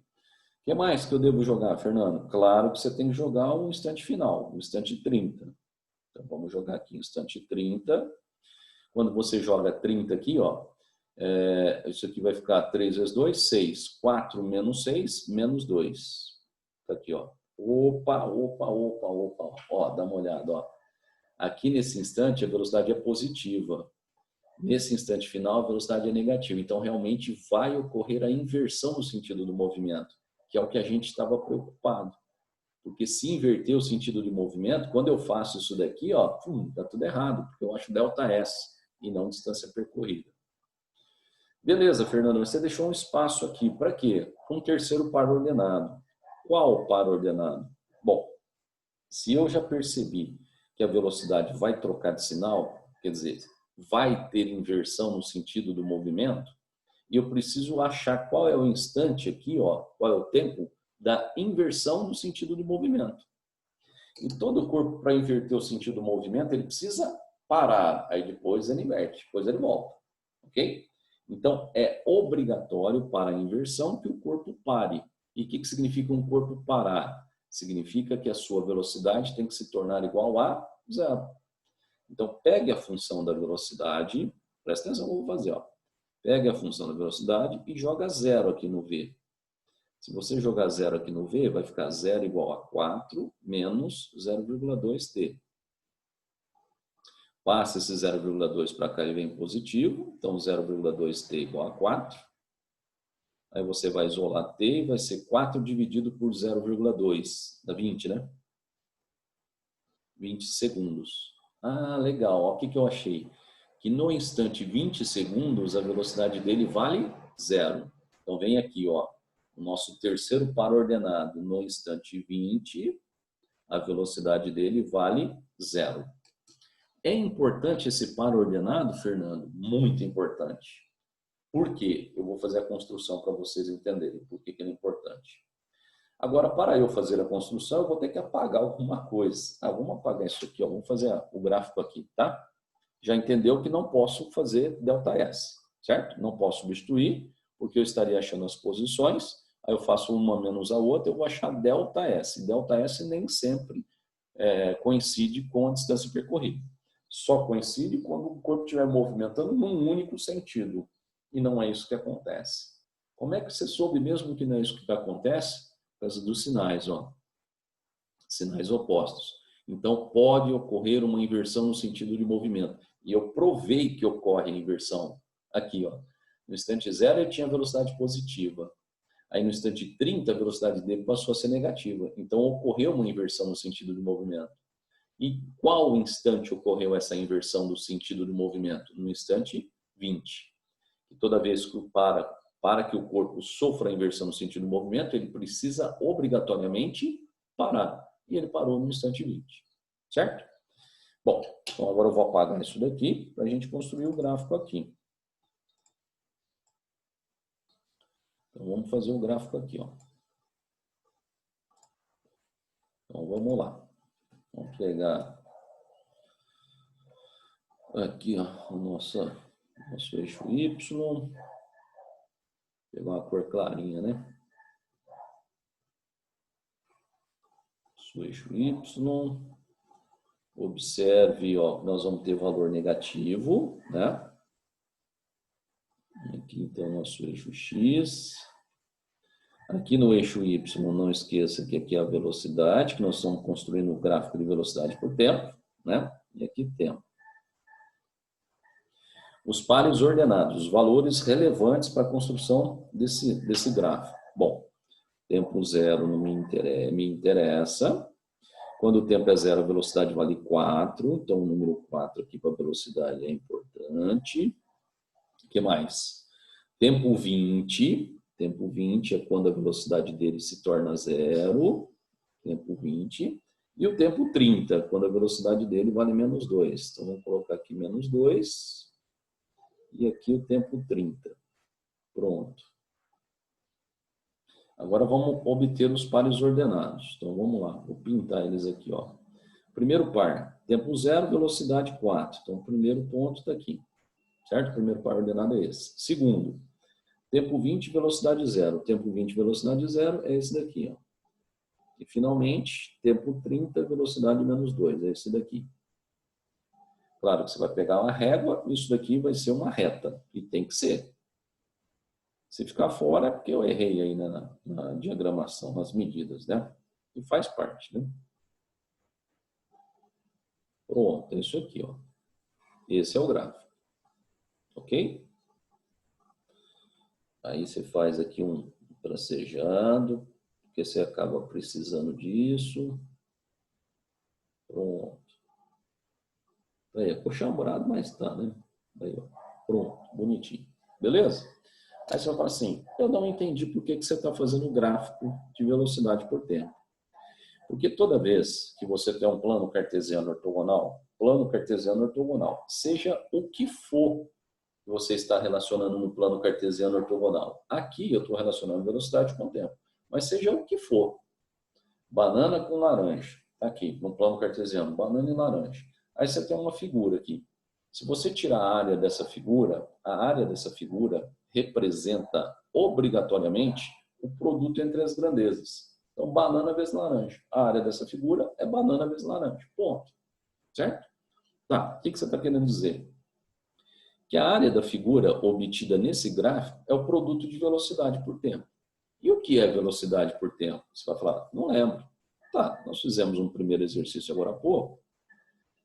O que mais que eu devo jogar, Fernando? Claro que você tem que jogar o instante final, o instante 30. Então, vamos jogar aqui instante 30. Quando você joga 30 aqui, ó, isso aqui vai ficar 3 vezes 2, 6. 4 menos 6, menos 2. Tá aqui, ó. Opa. Ó, dá uma olhada, ó. Aqui nesse instante a velocidade é positiva. Nesse instante final a velocidade é negativa. Então realmente vai ocorrer a inversão no sentido do movimento, que é o que a gente estava preocupado. Porque se inverter o sentido de movimento, quando eu faço isso daqui, ó, tá tudo errado, porque eu acho ΔS e não distância percorrida. Beleza, Fernando, você deixou um espaço aqui. Para quê? Um terceiro par ordenado. Qual par ordenado? Bom, se eu já percebi que a velocidade vai trocar de sinal, quer dizer, vai ter inversão no sentido do movimento, e eu preciso achar qual é o instante aqui, ó, qual é o tempo da inversão no sentido do movimento. E todo corpo, para inverter o sentido do movimento, ele precisa parar, aí depois ele inverte, depois ele volta, ok? Então, é obrigatório para a inversão que o corpo pare. E o que significa um corpo parar? Significa que a sua velocidade tem que se tornar igual a zero. Então, pegue a função da velocidade, presta atenção no que eu vou fazer, ó. Pegue a função da velocidade e joga zero aqui no v. Se você jogar zero aqui no v, vai ficar zero igual a 4 menos 0,2t. Passa esse 0,2 para cá e vem positivo, então 0,2t igual a 4. Aí você vai isolar t e vai ser 4 dividido por 0,2. Dá 20, né? 20 segundos. Ah, legal. Ó, o que eu achei? Que no instante 20 segundos, a velocidade dele vale 0. Então, vem aqui, ó, o nosso terceiro par ordenado. No instante 20, a velocidade dele vale 0. É importante esse par ordenado, Fernando? Muito importante. Por quê? Eu vou fazer a construção para vocês entenderem por que ele é importante. Agora, para eu fazer a construção, eu vou ter que apagar alguma coisa. Vamos apagar isso aqui, ó. Vamos fazer o gráfico aqui, tá? Já entendeu que não posso fazer ΔS, certo? Não posso substituir, porque eu estaria achando as posições, aí eu faço uma menos a outra, eu vou achar ΔS. ΔS nem sempre coincide com a distância percorrida. Só coincide quando o corpo estiver movimentando num único sentido. E não é isso que acontece. Como é que você soube mesmo que não é isso que acontece? Por causa dos sinais, ó. Sinais opostos. Então, pode ocorrer uma inversão no sentido de movimento. E eu provei que ocorre a inversão. Aqui, ó. No instante 0, ele tinha velocidade positiva. Aí, no instante 30, a velocidade dele passou a ser negativa. Então, ocorreu uma inversão no sentido de movimento. E qual instante ocorreu essa inversão do sentido de movimento? No instante 20. E toda vez que para que o corpo sofra a inversão no sentido do movimento, ele precisa obrigatoriamente parar. E ele parou no instante 20. Certo? Bom, então agora eu vou apagar isso daqui para a gente construir o gráfico aqui. Então vamos fazer o gráfico aqui, ó. Então vamos lá. Vamos pegar aqui, ó, o nosso eixo Y. Pegar uma cor clarinha, né? O eixo Y. Observe, ó, nós vamos ter valor negativo, né? Aqui então nosso eixo X. Aqui no eixo Y, não esqueça que aqui é a velocidade, que nós estamos construindo o gráfico de velocidade por tempo, né? E aqui tempo. Os pares ordenados, os valores relevantes para a construção desse gráfico. Bom, tempo 0 não me interessa. Quando o tempo é 0, a velocidade vale 4. Então, o número 4 aqui para a velocidade é importante. O que mais? Tempo 20. Tempo 20 é quando a velocidade dele se torna 0. Tempo 20. E o tempo 30, quando a velocidade dele vale menos 2. Então, vamos colocar aqui menos 2. E aqui o tempo 30. Pronto. Agora vamos obter os pares ordenados. Então vamos lá, vou pintar eles aqui, ó. Primeiro par, tempo 0, velocidade 4. Então o primeiro ponto está aqui. Certo? O primeiro par ordenado é esse. Segundo, tempo 20, velocidade 0. Tempo 20, velocidade 0 é esse daqui, ó. E finalmente, tempo 30, velocidade menos 2. É esse daqui. Claro que você vai pegar uma régua, isso daqui vai ser uma reta. E tem que ser. Se ficar fora é porque eu errei aí na diagramação, nas medidas, né? E faz parte, né? Pronto, é isso aqui, ó. Esse é o gráfico. Ok? Aí você faz aqui um tracejado, porque você acaba precisando disso. Pronto. Aí, é coxambrado, mas tá, né? Aí, ó. Pronto, bonitinho. Beleza? Aí você vai falar assim, eu não entendi por que você está fazendo o gráfico de velocidade por tempo. Porque toda vez que você tem um plano cartesiano ortogonal, seja o que for que você está relacionando no plano cartesiano ortogonal. Aqui eu estou relacionando velocidade com tempo. Mas seja o que for. Banana com laranja. Aqui, no plano cartesiano, banana e laranja. Aí você tem uma figura aqui. Se você tirar a área dessa figura representa obrigatoriamente o produto entre as grandezas. Então, banana vezes laranja. A área dessa figura é banana vezes laranja. Ponto. Certo? Tá. O que você está querendo dizer? Que a área da figura obtida nesse gráfico é o produto de velocidade por tempo. E o que é velocidade por tempo? Você vai falar, não lembro. Tá, nós fizemos um primeiro exercício agora há pouco.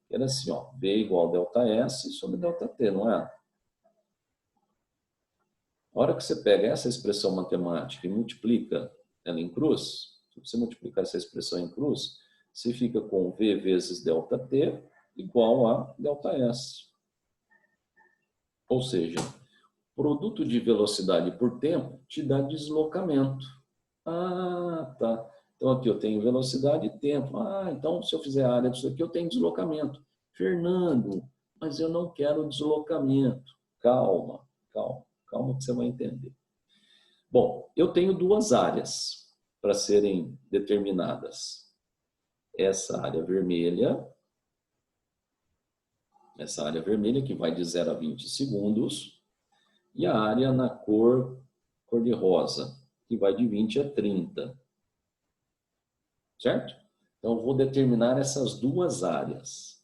Era assim, ó, V igual a ΔS sobre ΔT, não é? A hora que você pega essa expressão matemática e multiplica ela em cruz, se você multiplicar essa expressão em cruz, você fica com V vezes ΔT igual a ΔS. Ou seja, produto de velocidade por tempo te dá deslocamento. Ah, tá. Então aqui eu tenho velocidade e tempo. Ah, então se eu fizer a área disso aqui eu tenho deslocamento. Fernando, mas eu não quero deslocamento. Calma, calma. Calma que você vai entender. Bom, eu tenho duas áreas para serem determinadas. Essa área vermelha que vai de 0 a 20 segundos, e a área na cor de rosa, que vai de 20 a 30. Certo? Então, eu vou determinar essas duas áreas.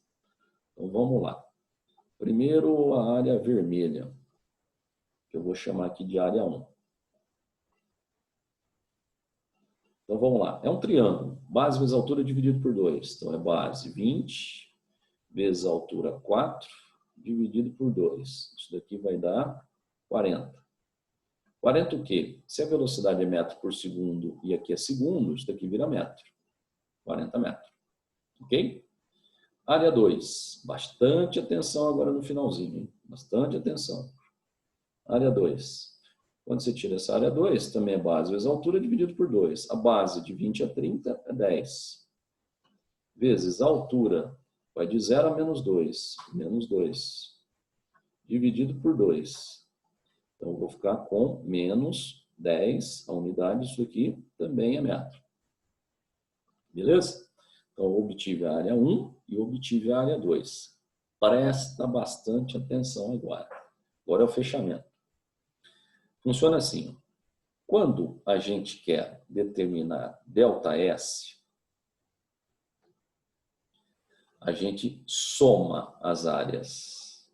Então, vamos lá. Primeiro, a área vermelha, que eu vou chamar aqui de área 1. Então, vamos lá. É um triângulo. Base vezes altura dividido por 2. Então, é base 20 vezes altura 4 dividido por 2. Isso daqui vai dar 40. 40 o quê? Se a velocidade é metro por segundo e aqui é segundo, isso daqui vira metro. 40 metros. Ok? Área 2. Bastante atenção agora no finalzinho. Hein? Bastante atenção. Área 2. Quando você tira essa área 2, também é base vezes altura dividido por 2. A base de 20 a 30 é 10. Vezes a altura vai de 0 a menos 2. Menos 2. Dividido por 2. Então, eu vou ficar com menos 10. A unidade disso aqui também é metro. Beleza? Então, eu obtive a área 1 e obtive a área 2. Presta bastante atenção agora. Agora é o fechamento. Funciona assim. Quando a gente quer determinar ΔS, a gente soma as áreas.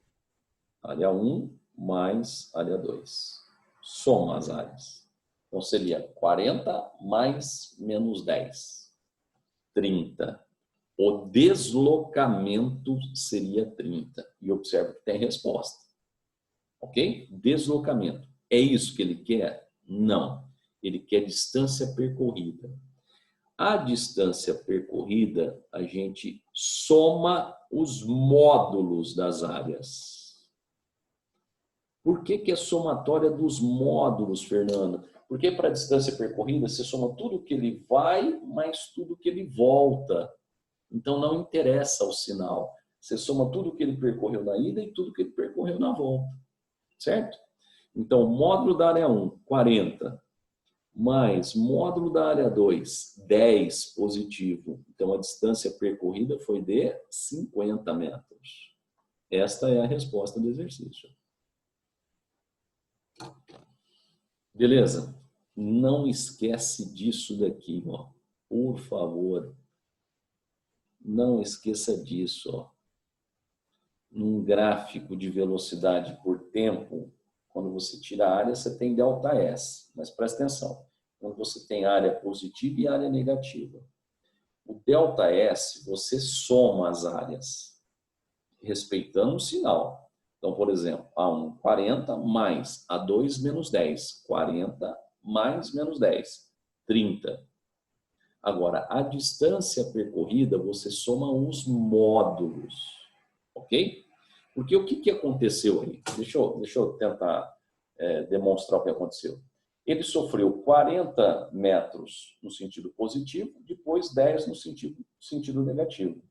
Área 1 mais área 2. Soma as áreas. Então, seria 40 mais menos 10. 30. O deslocamento seria 30. E observa que tem resposta. Ok? Deslocamento. É isso que ele quer? Não. Ele quer distância percorrida. A distância percorrida, a gente soma os módulos das áreas. Por que é somatória dos módulos, Fernando? Porque para a distância percorrida, você soma tudo que ele vai, mais tudo que ele volta. Então, não interessa o sinal. Você soma tudo que ele percorreu na ida e tudo que ele percorreu na volta. Certo? Então, módulo da área 1, 40. Mais módulo da área 2, 10 positivo. Então, a distância percorrida foi de 50 metros. Esta é a resposta do exercício. Beleza? Não esquece disso daqui, ó. Por favor. Não esqueça disso, ó. Num gráfico de velocidade por tempo, quando você tira a área, você tem ΔS. Mas presta atenção. Quando você tem área positiva e área negativa. O ΔS, você soma as áreas, respeitando o sinal. Então, por exemplo, A1, 40 mais A2 menos 10. 40 mais menos 10. 30. Agora, a distância percorrida, você soma os módulos. Ok? Porque o que aconteceu aí? Deixa eu tentar demonstrar o que aconteceu. Ele sofreu 40 metros no sentido positivo, depois 10 no sentido negativo.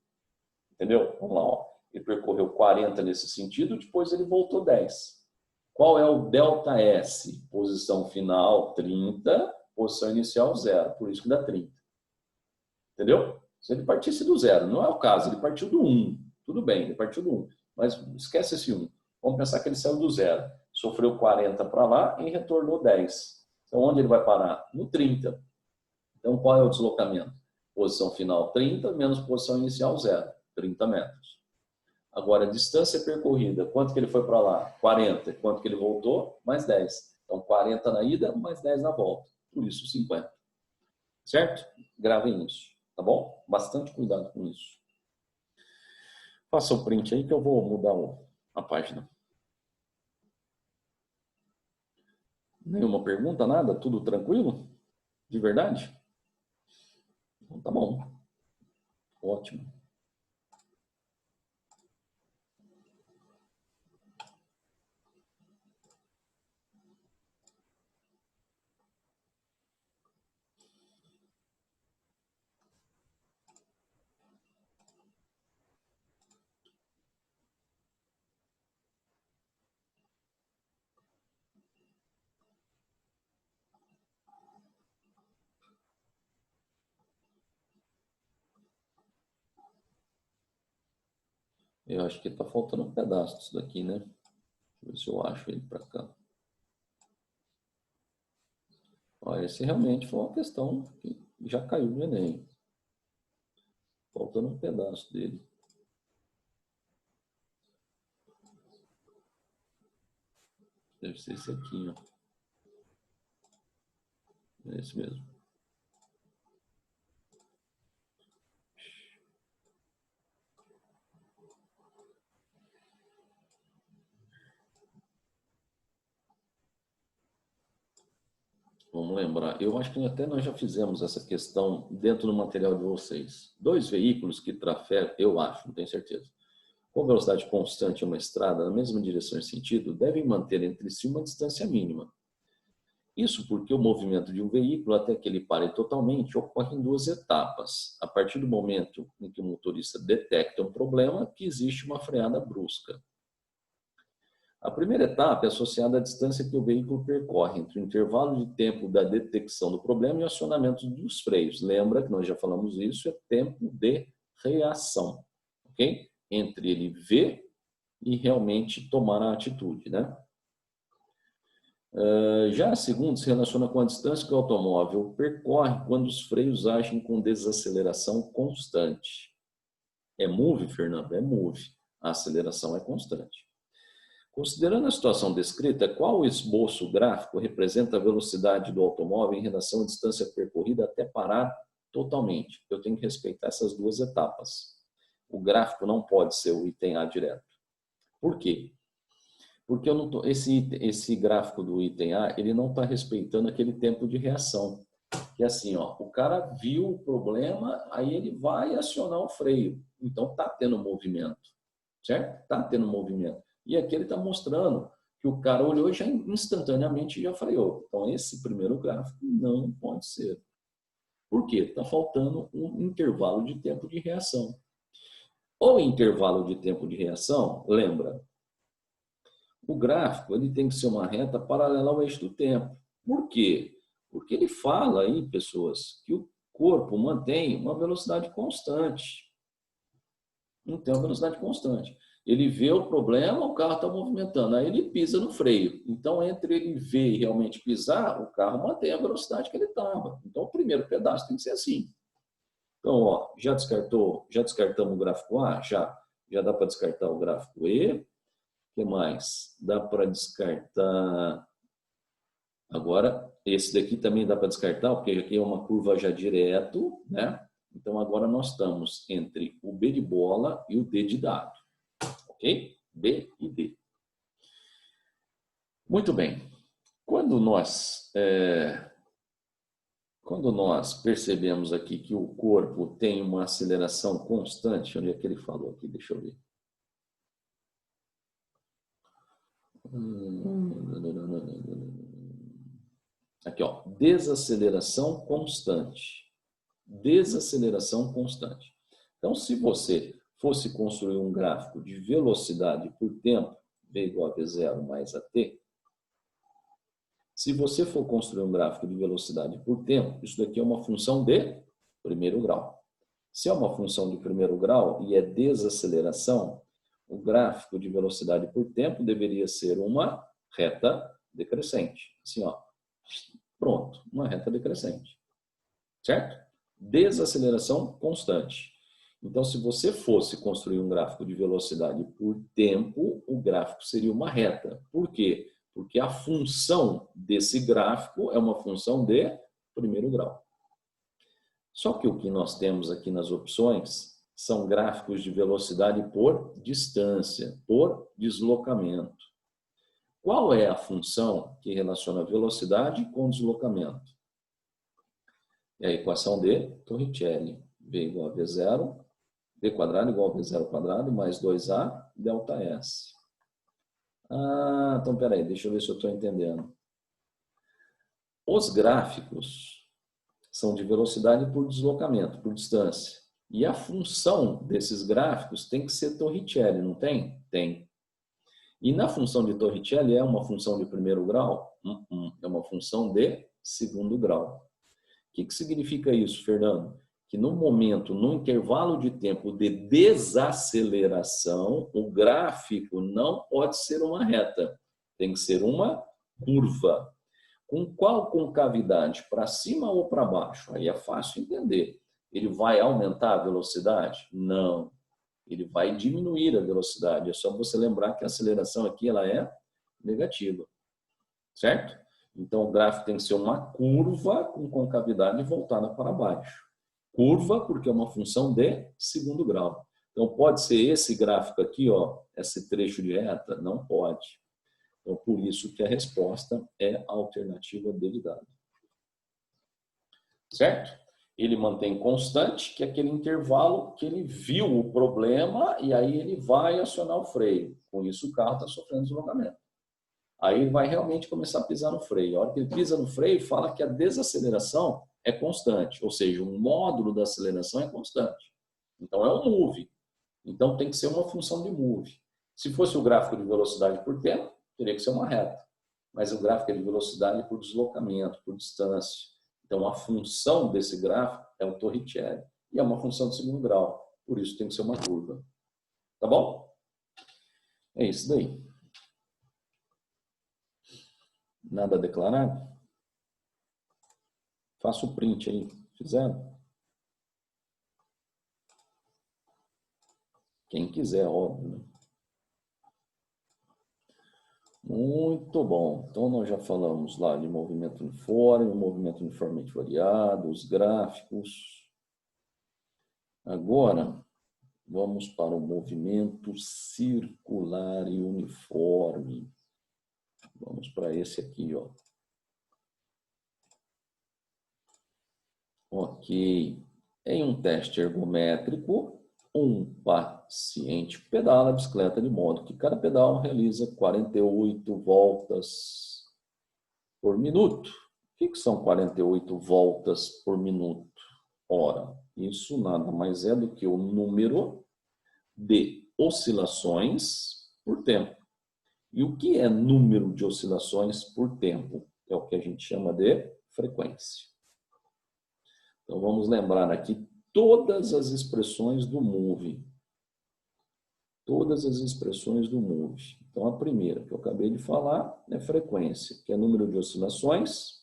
Entendeu? Vamos lá. Ó. Ele percorreu 40 nesse sentido, depois ele voltou 10. Qual é o ΔS? Posição final 30, posição inicial 0. Por isso que dá 30. Entendeu? Se ele partisse do 0, não é o caso, ele partiu do 1. Tudo bem, ele partiu do 1. Mas esquece esse 1. Vamos pensar que ele saiu do 0. Sofreu 40 para lá e retornou 10. Então, onde ele vai parar? No 30. Então, qual é o deslocamento? Posição final 30 menos posição inicial 0. 30 metros. Agora, a distância percorrida, quanto que ele foi para lá? 40. Quanto que ele voltou? Mais 10. Então, 40 na ida, mais 10 na volta. Por isso, 50. Certo? Gravem isso. Tá bom? Bastante cuidado com isso. Faça o print aí que eu vou mudar a página. Nenhuma pergunta, nada? Tudo tranquilo? De verdade? Então tá bom. Ótimo. Eu acho que está faltando um pedaço disso daqui, né? Deixa eu ver se eu acho ele para cá. Olha, esse realmente foi uma questão que já caiu no Enem. Faltando um pedaço dele. Deve ser esse aqui, ó. É esse mesmo. Vamos lembrar. Eu acho que até nós já fizemos essa questão dentro do material de vocês. Dois veículos que trafegam, eu acho, não tenho certeza, com velocidade constante em uma estrada na mesma direção e sentido, devem manter entre si uma distância mínima. Isso porque o movimento de um veículo, até que ele pare totalmente, ocorre em duas etapas. A partir do momento em que o motorista detecta um problema, que existe uma freada brusca. A primeira etapa é associada à distância que o veículo percorre entre o intervalo de tempo da detecção do problema e o acionamento dos freios. Lembra que nós já falamos isso, é tempo de reação, ok? Entre ele ver e realmente tomar a atitude, né? Já a segunda se relaciona com a distância que o automóvel percorre quando os freios agem com desaceleração constante. É move, Fernando? É move. A aceleração é constante. Considerando a situação descrita, qual esboço gráfico representa a velocidade do automóvel em relação à distância percorrida até parar totalmente? Eu tenho que respeitar essas duas etapas. O gráfico não pode ser o item A direto. Por quê? Porque esse gráfico do item A, ele não está respeitando aquele tempo de reação. Que é assim, ó, o cara viu o problema, aí ele vai acionar o freio. Então está tendo movimento, certo? Está tendo movimento. E aqui ele está mostrando que o cara olhou e já instantaneamente já freou. Então esse primeiro gráfico não pode ser. Por quê? Está faltando um intervalo de tempo de reação. O intervalo de tempo de reação, lembra, o gráfico ele tem que ser uma reta paralela ao eixo do tempo. Por quê? Porque ele fala aí, pessoas, que o corpo mantém uma velocidade constante. Não tem uma velocidade constante. Ele vê o problema, o carro está movimentando, aí ele pisa no freio. Então, entre ele ver e realmente pisar, o carro mantém a velocidade que ele estava. Então, o primeiro pedaço tem que ser assim. Então, ó, já descartamos o gráfico A? Já dá para descartar o gráfico E. O que mais? Dá para descartar... Agora, esse daqui também dá para descartar, porque aqui é uma curva já direto, né? Então, agora nós estamos entre o B de bola e o D de dado. Ok? B e D. Muito bem. Quando nós percebemos aqui que o corpo tem uma aceleração constante, onde é que ele falou aqui? Deixa eu ver. Aqui, ó, desaceleração constante. Desaceleração constante. Então, se você fosse construir um gráfico de velocidade por tempo, V igual a V0 mais AT, se você for construir um gráfico de velocidade por tempo, isso daqui é uma função de primeiro grau. Se é uma função de primeiro grau e é desaceleração, o gráfico de velocidade por tempo deveria ser uma reta decrescente. Assim, ó. Pronto, uma reta decrescente. Certo? Desaceleração constante. Então, se você fosse construir um gráfico de velocidade por tempo, o gráfico seria uma reta. Por quê? Porque a função desse gráfico é uma função de primeiro grau. Só que o que nós temos aqui nas opções são gráficos de velocidade por distância, por deslocamento. Qual é a função que relaciona velocidade com deslocamento? É a equação de Torricelli. V igual a V0, V quadrado igual a V0 quadrado, mais 2A, delta S. Ah, então peraí, deixa eu ver se eu estou entendendo. Os gráficos são de velocidade por deslocamento, por distância. E a função desses gráficos tem que ser Torricelli, não tem? Tem. E na função de Torricelli é uma função de primeiro grau? É uma função de segundo grau. O que significa isso, Fernando? que no momento, no intervalo de tempo de desaceleração, o gráfico não pode ser uma reta, tem que ser uma curva. Com qual concavidade? Para cima ou para baixo? Aí é fácil entender. Ele vai aumentar a velocidade? Não. Ele vai diminuir a velocidade. É só você lembrar que a aceleração aqui ela é negativa. Certo? Então, o gráfico tem que ser uma curva com concavidade voltada para baixo. Curva porque é uma função de segundo grau. Então, pode ser esse gráfico aqui, ó, esse trecho de reta? Não pode. Então, por isso que a resposta é a alternativa dada. Certo? Ele mantém constante, que é aquele intervalo que ele viu o problema e aí ele vai acionar o freio. Com isso, o carro está sofrendo deslocamento. Aí ele vai realmente começar a pisar no freio. A hora que ele pisa no freio, fala que a desaceleração é constante, ou seja, o módulo da aceleração é constante. Então, é um move. Então, tem que ser uma função de move. Se fosse o gráfico de velocidade por tempo, teria que ser uma reta. Mas o gráfico é de velocidade por deslocamento, por distância. Então, a função desse gráfico é o Torricelli. E é uma função de segundo grau. Por isso, tem que ser uma curva. Tá bom? É isso daí. Nada a declarar? Faça o print aí. Fizeram? Quem quiser, óbvio. Né? Muito bom. Então, nós já falamos lá de movimento uniforme, movimento uniformemente variado, os gráficos. Agora, vamos para o movimento circular e uniforme. Vamos para esse aqui, ó. Ok. Em um teste ergométrico, um paciente pedala a bicicleta de modo que cada pedal realiza 48 voltas por minuto. O que são 48 voltas por minuto? Ora, isso nada mais é do que o número de oscilações por tempo. E o que é número de oscilações por tempo? É o que a gente chama de frequência. Então, vamos lembrar aqui todas as expressões do move. Todas as expressões do move. Então, a primeira que eu acabei de falar é frequência, que é número de oscilações.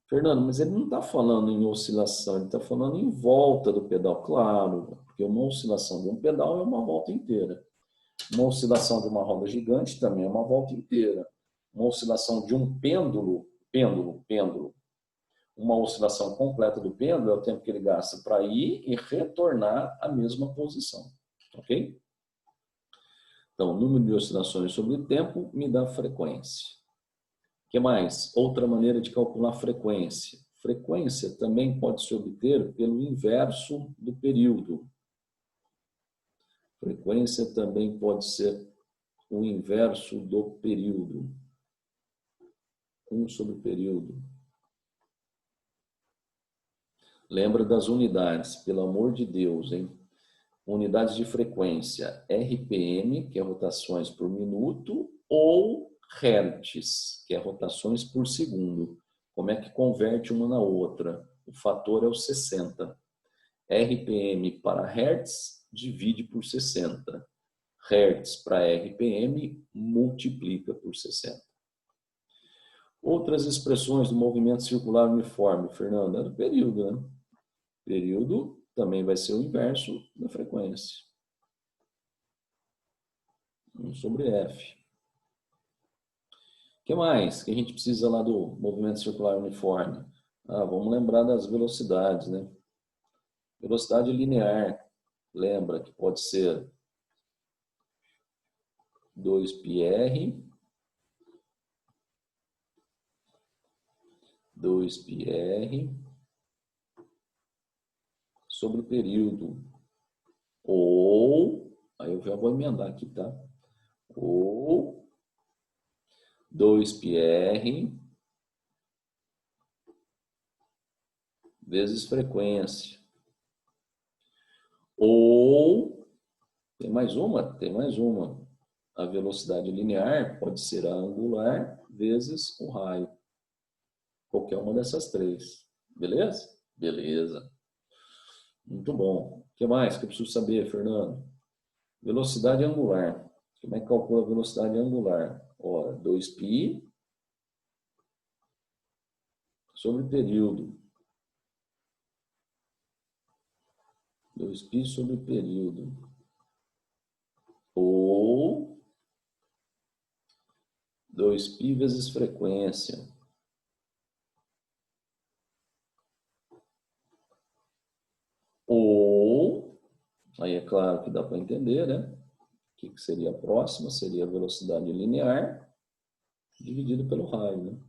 Fernando, mas ele não está falando em oscilação, ele está falando em volta do pedal. Claro, porque uma oscilação de um pedal é uma volta inteira. Uma oscilação de uma roda gigante também é uma volta inteira. Uma oscilação de um pêndulo, uma oscilação completa do pêndulo é o tempo que ele gasta para ir e retornar à mesma posição. Ok? Então, o número de oscilações sobre o tempo me dá frequência. O que mais? Outra maneira de calcular frequência. Frequência também pode se obter pelo inverso do período. Frequência também pode ser o inverso do período. 1 sobre o período. Lembra das unidades, pelo amor de Deus, hein? Unidades de frequência, RPM, que é rotações por minuto, ou Hertz, que é rotações por segundo. Como é que converte uma na outra? O fator é o 60. RPM para Hertz divide por 60. Hertz para RPM multiplica por 60. Outras expressões do movimento circular uniforme, Fernando, é do período, né? Período também vai ser o inverso da frequência. 1 sobre F. O que mais que a gente precisa lá do movimento circular uniforme? Vamos lembrar das velocidades, né? Velocidade linear. Lembra que pode ser 2πr, 2πr sobre o período. Ou, aí eu já vou emendar aqui, tá? Ou 2πr vezes frequência. Ou, tem mais uma? Tem mais uma. A velocidade linear pode ser a angular vezes o raio. Qualquer uma dessas três. Beleza? Beleza. Muito bom. O que mais que eu preciso saber, Fernando? Velocidade angular. Como é que calcula a velocidade angular? Ora, 2π sobre período. 2π sobre período. Ou 2π vezes frequência. Ou, aí é claro que dá para entender, né? O que seria a próxima? Seria a velocidade linear dividido pelo raio, né?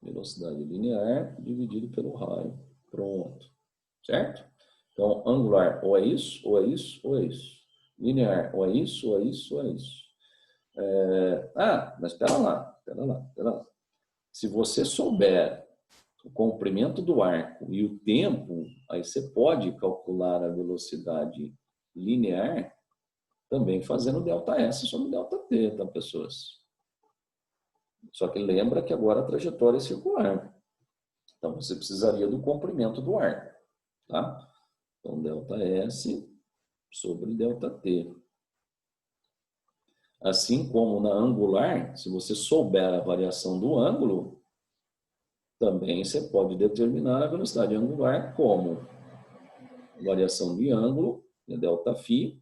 Velocidade linear dividido pelo raio. Pronto. Certo? Então, angular, ou é isso, ou é isso, ou é isso. Linear, ou é isso, ou é isso, ou é isso. Mas espera lá. Se você souber o comprimento do arco e o tempo, aí você pode calcular a velocidade linear também fazendo ΔS sobre ΔT, tá, pessoas? Só que lembra que agora a trajetória é circular. Então, você precisaria do comprimento do arco, tá? Então, ΔS sobre ΔT. Assim como na angular, se você souber a variação do ângulo, também você pode determinar a velocidade angular como variação de ângulo, ΔΦ,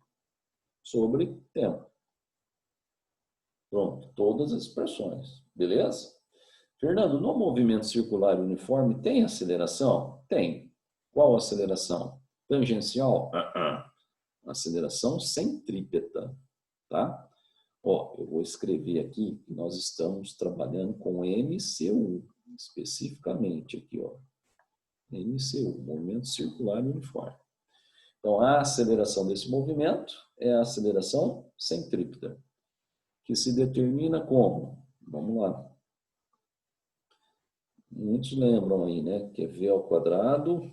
sobre tempo. Pronto, todas as expressões, beleza? Fernando, no movimento circular uniforme tem aceleração? Tem. Qual aceleração? Tangencial? Aceleração centrípeta, tá? Ó, eu vou escrever aqui que nós estamos trabalhando com MCU, especificamente aqui, ó. MCU, movimento circular uniforme. Então, a aceleração desse movimento é a aceleração centrípeta, que se determina como? Vamos lá. Muitos lembram aí, né? Que é V ao quadrado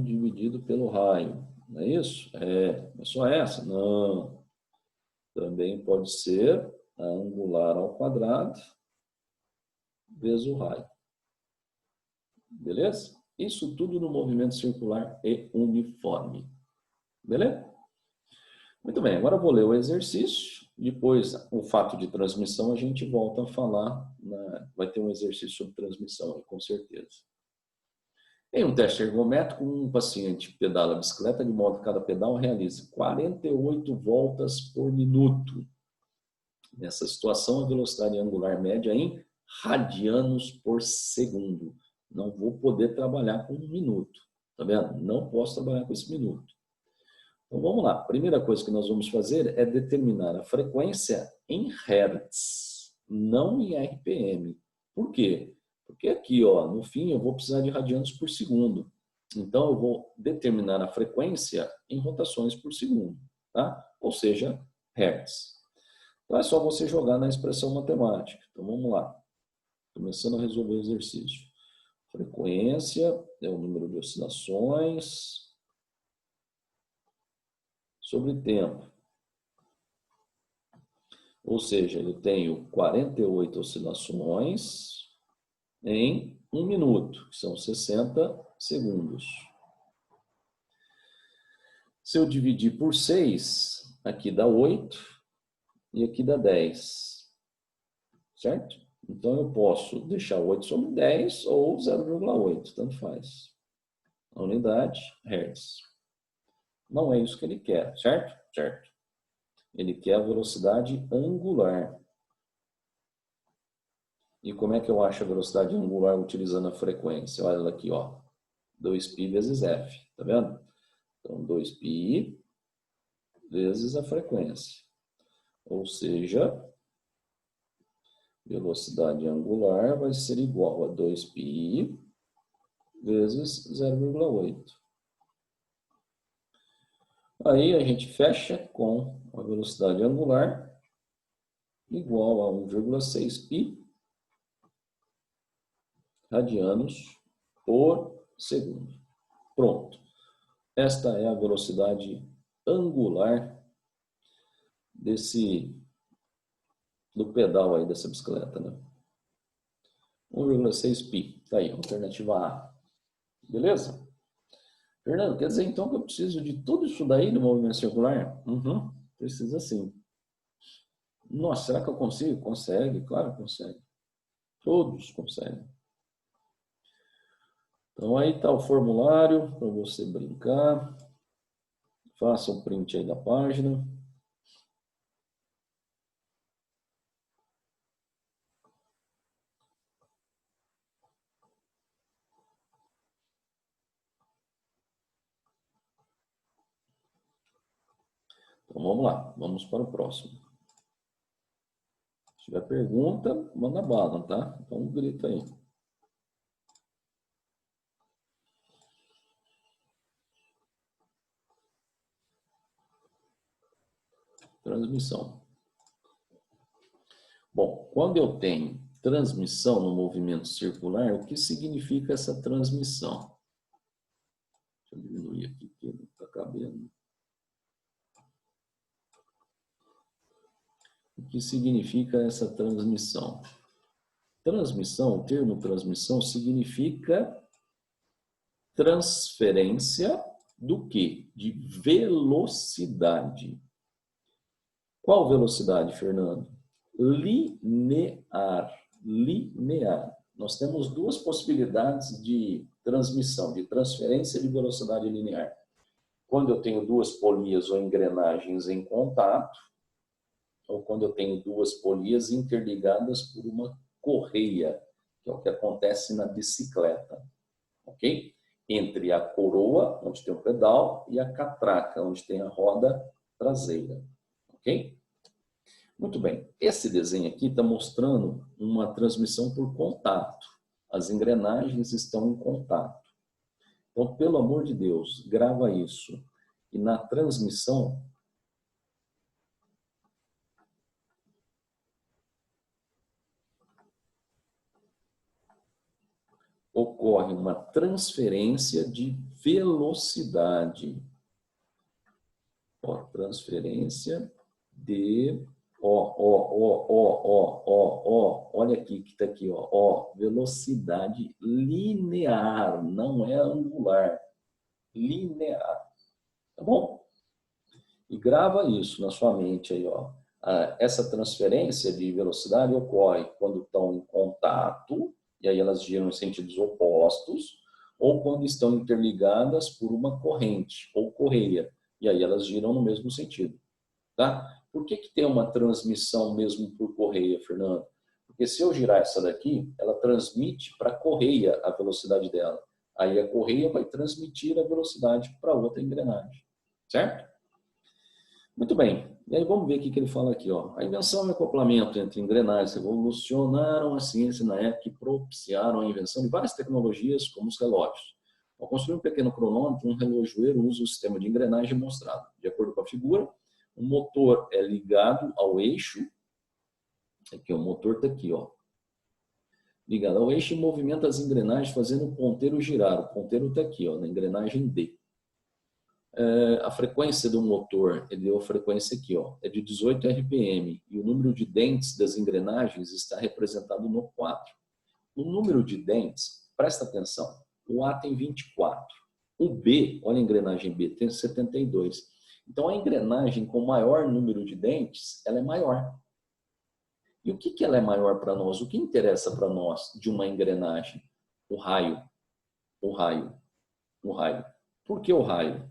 dividido pelo raio. Não é isso? É só essa? Não. Também pode ser a angular ao quadrado vezes o raio. Beleza? Isso tudo no movimento circular e uniforme. Beleza? Muito bem, agora eu vou ler o exercício. Depois, o fato de transmissão, a gente volta a falar. Vai ter um exercício sobre transmissão, com certeza. Em um teste ergométrico, um paciente pedala a bicicleta de modo que cada pedal realize 48 voltas por minuto. Nessa situação, a velocidade angular média em radianos por segundo. Não vou poder trabalhar com um minuto. Tá vendo? Não posso trabalhar com esse minuto. Então vamos lá. A primeira coisa que nós vamos fazer é determinar a frequência em Hertz, não em RPM. Por quê? Porque aqui, ó, no fim, eu vou precisar de radianos por segundo. Então, eu vou determinar a frequência em rotações por segundo, tá? Ou seja, Hertz. Então, é só você jogar na expressão matemática. Então, vamos lá. Começando a resolver o exercício. Frequência é o número de oscilações sobre tempo. Ou seja, eu tenho 48 oscilações em 1 minuto, que são 60 segundos. Se eu dividir por 6, aqui dá 8 e aqui dá 10. Certo? Então, eu posso deixar 8 sobre 10 ou 0,8, tanto faz. A unidade, Hertz. Não é isso que ele quer, certo? Certo. Ele quer a velocidade angular. E como é que eu acho a velocidade angular utilizando a frequência? Olha ela aqui, ó. 2π vezes f, tá vendo? Então, 2π vezes a frequência. Ou seja, velocidade angular vai ser igual a 2π vezes 0,8. Aí a gente fecha com a velocidade angular igual a 1,6π radianos por segundo. Pronto. Esta é a velocidade angular desse do pedal aí dessa bicicleta, né? 1,6 π. Tá aí, alternativa A. Beleza? Fernando, quer dizer então que eu preciso de tudo isso daí no movimento circular? Uhum, precisa sim. Nossa, será que eu consigo? Consegue, claro que consegue. Todos conseguem. Então aí está o formulário para você brincar. Faça um print aí da página. Então vamos lá, vamos para o próximo. Se tiver pergunta, manda bala, tá? Então grita aí. Transmissão. Bom, quando eu tenho transmissão no movimento circular, o que significa essa transmissão? Deixa eu diminuir aqui, porque não está cabendo. O que significa essa transmissão? Transmissão, o termo transmissão significa transferência do quê? De velocidade. Qual velocidade, Fernando? Linear. Linear. Nós temos duas possibilidades de transmissão, de transferência de velocidade linear. Quando eu tenho duas polias ou engrenagens em contato, ou quando eu tenho duas polias interligadas por uma correia, que é o que acontece na bicicleta, ok? Entre a coroa, onde tem o pedal, e a catraca, onde tem a roda traseira, ok? Muito bem, esse desenho aqui está mostrando uma transmissão por contato. As engrenagens estão em contato. Então, pelo amor de Deus, grava isso. E na transmissão, ocorre uma transferência de velocidade. Ó, transferência de... olha aqui que está aqui, ó, velocidade linear, não é angular, linear, tá bom? E grava isso na sua mente aí, ó. Essa transferência de velocidade ocorre quando estão em contato, e aí elas giram em sentidos opostos, ou quando estão interligadas por uma corrente ou correia, e aí elas giram no mesmo sentido, tá? Por que tem uma transmissão mesmo por correia, Fernando? Porque se eu girar essa daqui, ela transmite para a correia a velocidade dela. Aí a correia vai transmitir a velocidade para outra engrenagem, certo? Muito bem. E aí vamos ver o que ele fala aqui, ó. A invenção e acoplamento entre engrenagens revolucionaram a ciência na época e propiciaram a invenção de várias tecnologias, como os relógios. Ao construir um pequeno cronômetro, um relojoeiro usa o sistema de engrenagem mostrado. De acordo com a figura, o motor é ligado ao eixo. Aqui, o motor está aqui, ó. Ligado ao eixo e movimenta as engrenagens fazendo o ponteiro girar. O ponteiro está aqui, ó, na engrenagem D. A frequência do motor, ele deu a frequência aqui, ó, é de 18 RPM. E o número de dentes das engrenagens está representado no 4. O número de dentes, presta atenção, o A tem 24. O B, olha a engrenagem B, tem 72. Então, a engrenagem com maior número de dentes, ela é maior. E o que ela é maior para nós? O que interessa para nós de uma engrenagem? O raio. O raio. O raio. Por que o raio?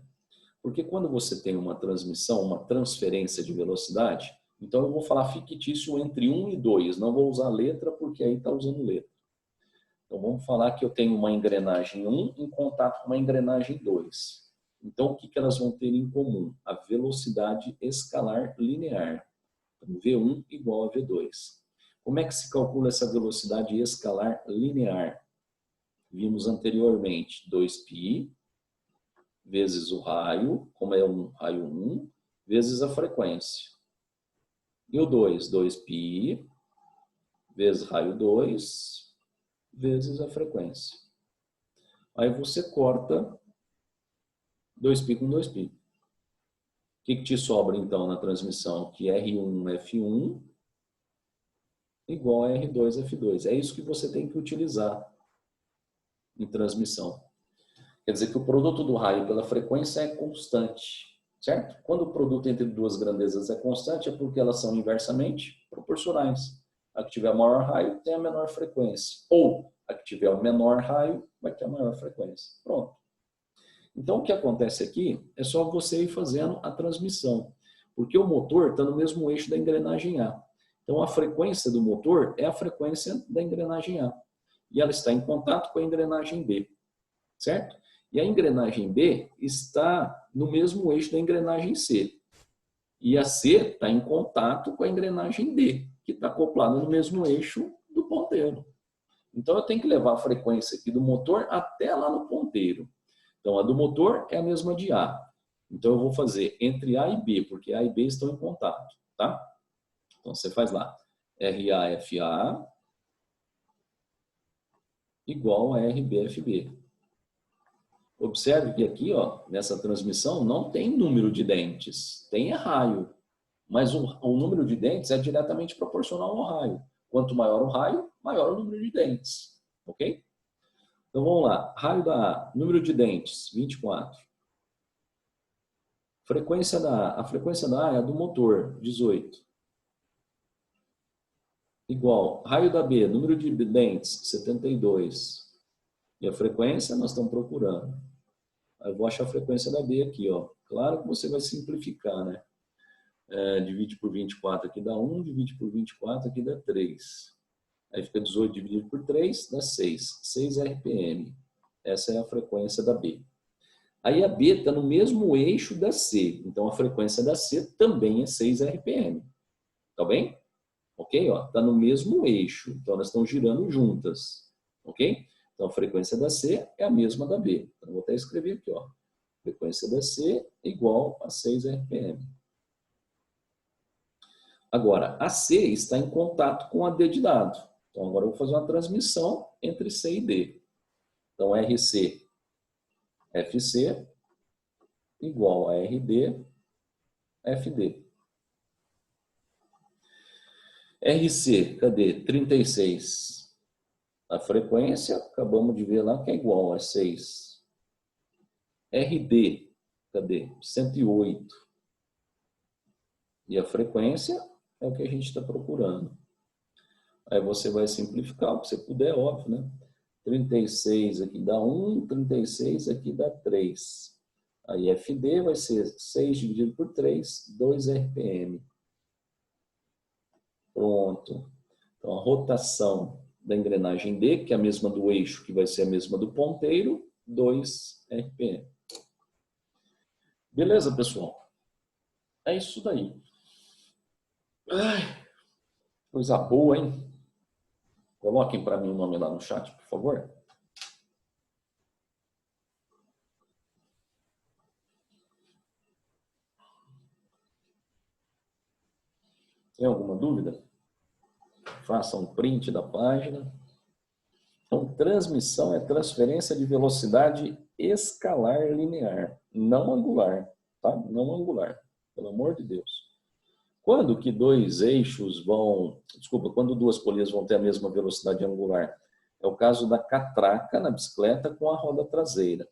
Porque quando você tem uma transmissão, uma transferência de velocidade, então eu vou falar fictício entre 1 e 2. Não vou usar letra, porque aí está usando letra. Então, vamos falar que eu tenho uma engrenagem 1 em contato com uma engrenagem 2. Então, o que elas vão ter em comum? A velocidade escalar linear. Então, V1 igual a V2. Como é que se calcula essa velocidade escalar linear? Vimos anteriormente 2π vezes o raio, como é um raio 1, vezes a frequência. E o 2, 2π vezes raio 2 vezes a frequência. Aí você corta 2π com 2π. O que te sobra, então, na transmissão? Que R1, F1 igual a R2F2. É isso que você tem que utilizar em transmissão. Quer dizer que o produto do raio pela frequência é constante, certo? Quando o produto entre duas grandezas é constante, é porque elas são inversamente proporcionais. A que tiver maior raio tem a menor frequência. Ou a que tiver o menor raio vai ter a maior frequência. Pronto. Então, o que acontece aqui é só você ir fazendo a transmissão. Porque o motor está no mesmo eixo da engrenagem A. Então, a frequência do motor é a frequência da engrenagem A. E ela está em contato com a engrenagem B. Certo? E a engrenagem B está no mesmo eixo da engrenagem C. E a C está em contato com a engrenagem D, que está acoplada no mesmo eixo do ponteiro. Então, eu tenho que levar a frequência aqui do motor até lá no ponteiro. Então, a do motor é a mesma de A. Então, eu vou fazer entre A e B, porque A e B estão em contato. Tá? Então, você faz lá. RAFA igual a RBFB. Observe que aqui, ó, nessa transmissão, não tem número de dentes, tem raio. Mas o número de dentes é diretamente proporcional ao raio. Quanto maior o raio, maior o número de dentes. Ok? Então vamos lá. Raio da A, número de dentes, 24. A frequência da A é a do motor, 18. Igual. Raio da B, número de dentes, 72. E a frequência nós estamos procurando. Eu vou achar a frequência da B aqui, ó. Claro que você vai simplificar, né? Divide por 24 aqui dá 1, divide por 24 aqui dá 3. Aí fica 18 dividido por 3, dá 6. 6 RPM. Essa é a frequência da B. Aí a B está no mesmo eixo da C. Então a frequência da C também é 6 RPM. Tá bem? Ok? Está no mesmo eixo. Então elas estão girando juntas. Ok? Então a frequência da C é a mesma da B. Então vou até escrever aqui, ó. Frequência da C é igual a 6 RPM. Agora, a C está em contato com a D de dado. Então agora eu vou fazer uma transmissão entre C e D. Então RC, FC igual a RD, FD. RC, cadê? 36. A frequência, acabamos de ver lá, que é igual a 6. RD, cadê? 108. E a frequência é o que a gente está procurando. Aí você vai simplificar o que você puder, óbvio, né? 36 aqui dá 1, 36 aqui dá 3. Aí FD vai ser 6 dividido por 3, 2 RPM. Pronto. Então a rotação da engrenagem D, que é a mesma do eixo, que vai ser a mesma do ponteiro, 2 RPM. Beleza, pessoal? É isso daí. Ai, coisa boa, hein? Coloquem para mim o nome lá no chat, por favor. Tem alguma dúvida? Faça um print da página. Então, transmissão é transferência de velocidade escalar linear, não angular, tá? Não angular, pelo amor de Deus. Quando que dois eixos vão... Desculpa, quando duas polias vão ter a mesma velocidade angular? É o caso da catraca na bicicleta com a roda traseira.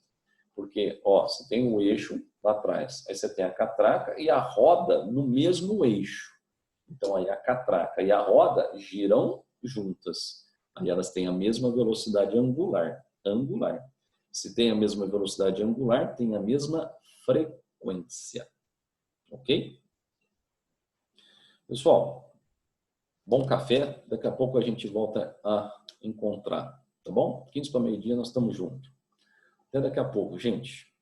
Porque, ó, você tem um eixo lá atrás, aí você tem a catraca e a roda no mesmo eixo. Então, aí a catraca e a roda giram juntas. Aí elas têm a mesma velocidade angular. Se tem a mesma velocidade angular, tem a mesma frequência. Ok? Pessoal, bom café. Daqui a pouco a gente volta a encontrar. Tá bom? 15 para meio-dia, nós estamos juntos. Até daqui a pouco, gente.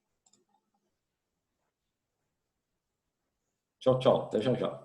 Tchau, tchau. Até já já.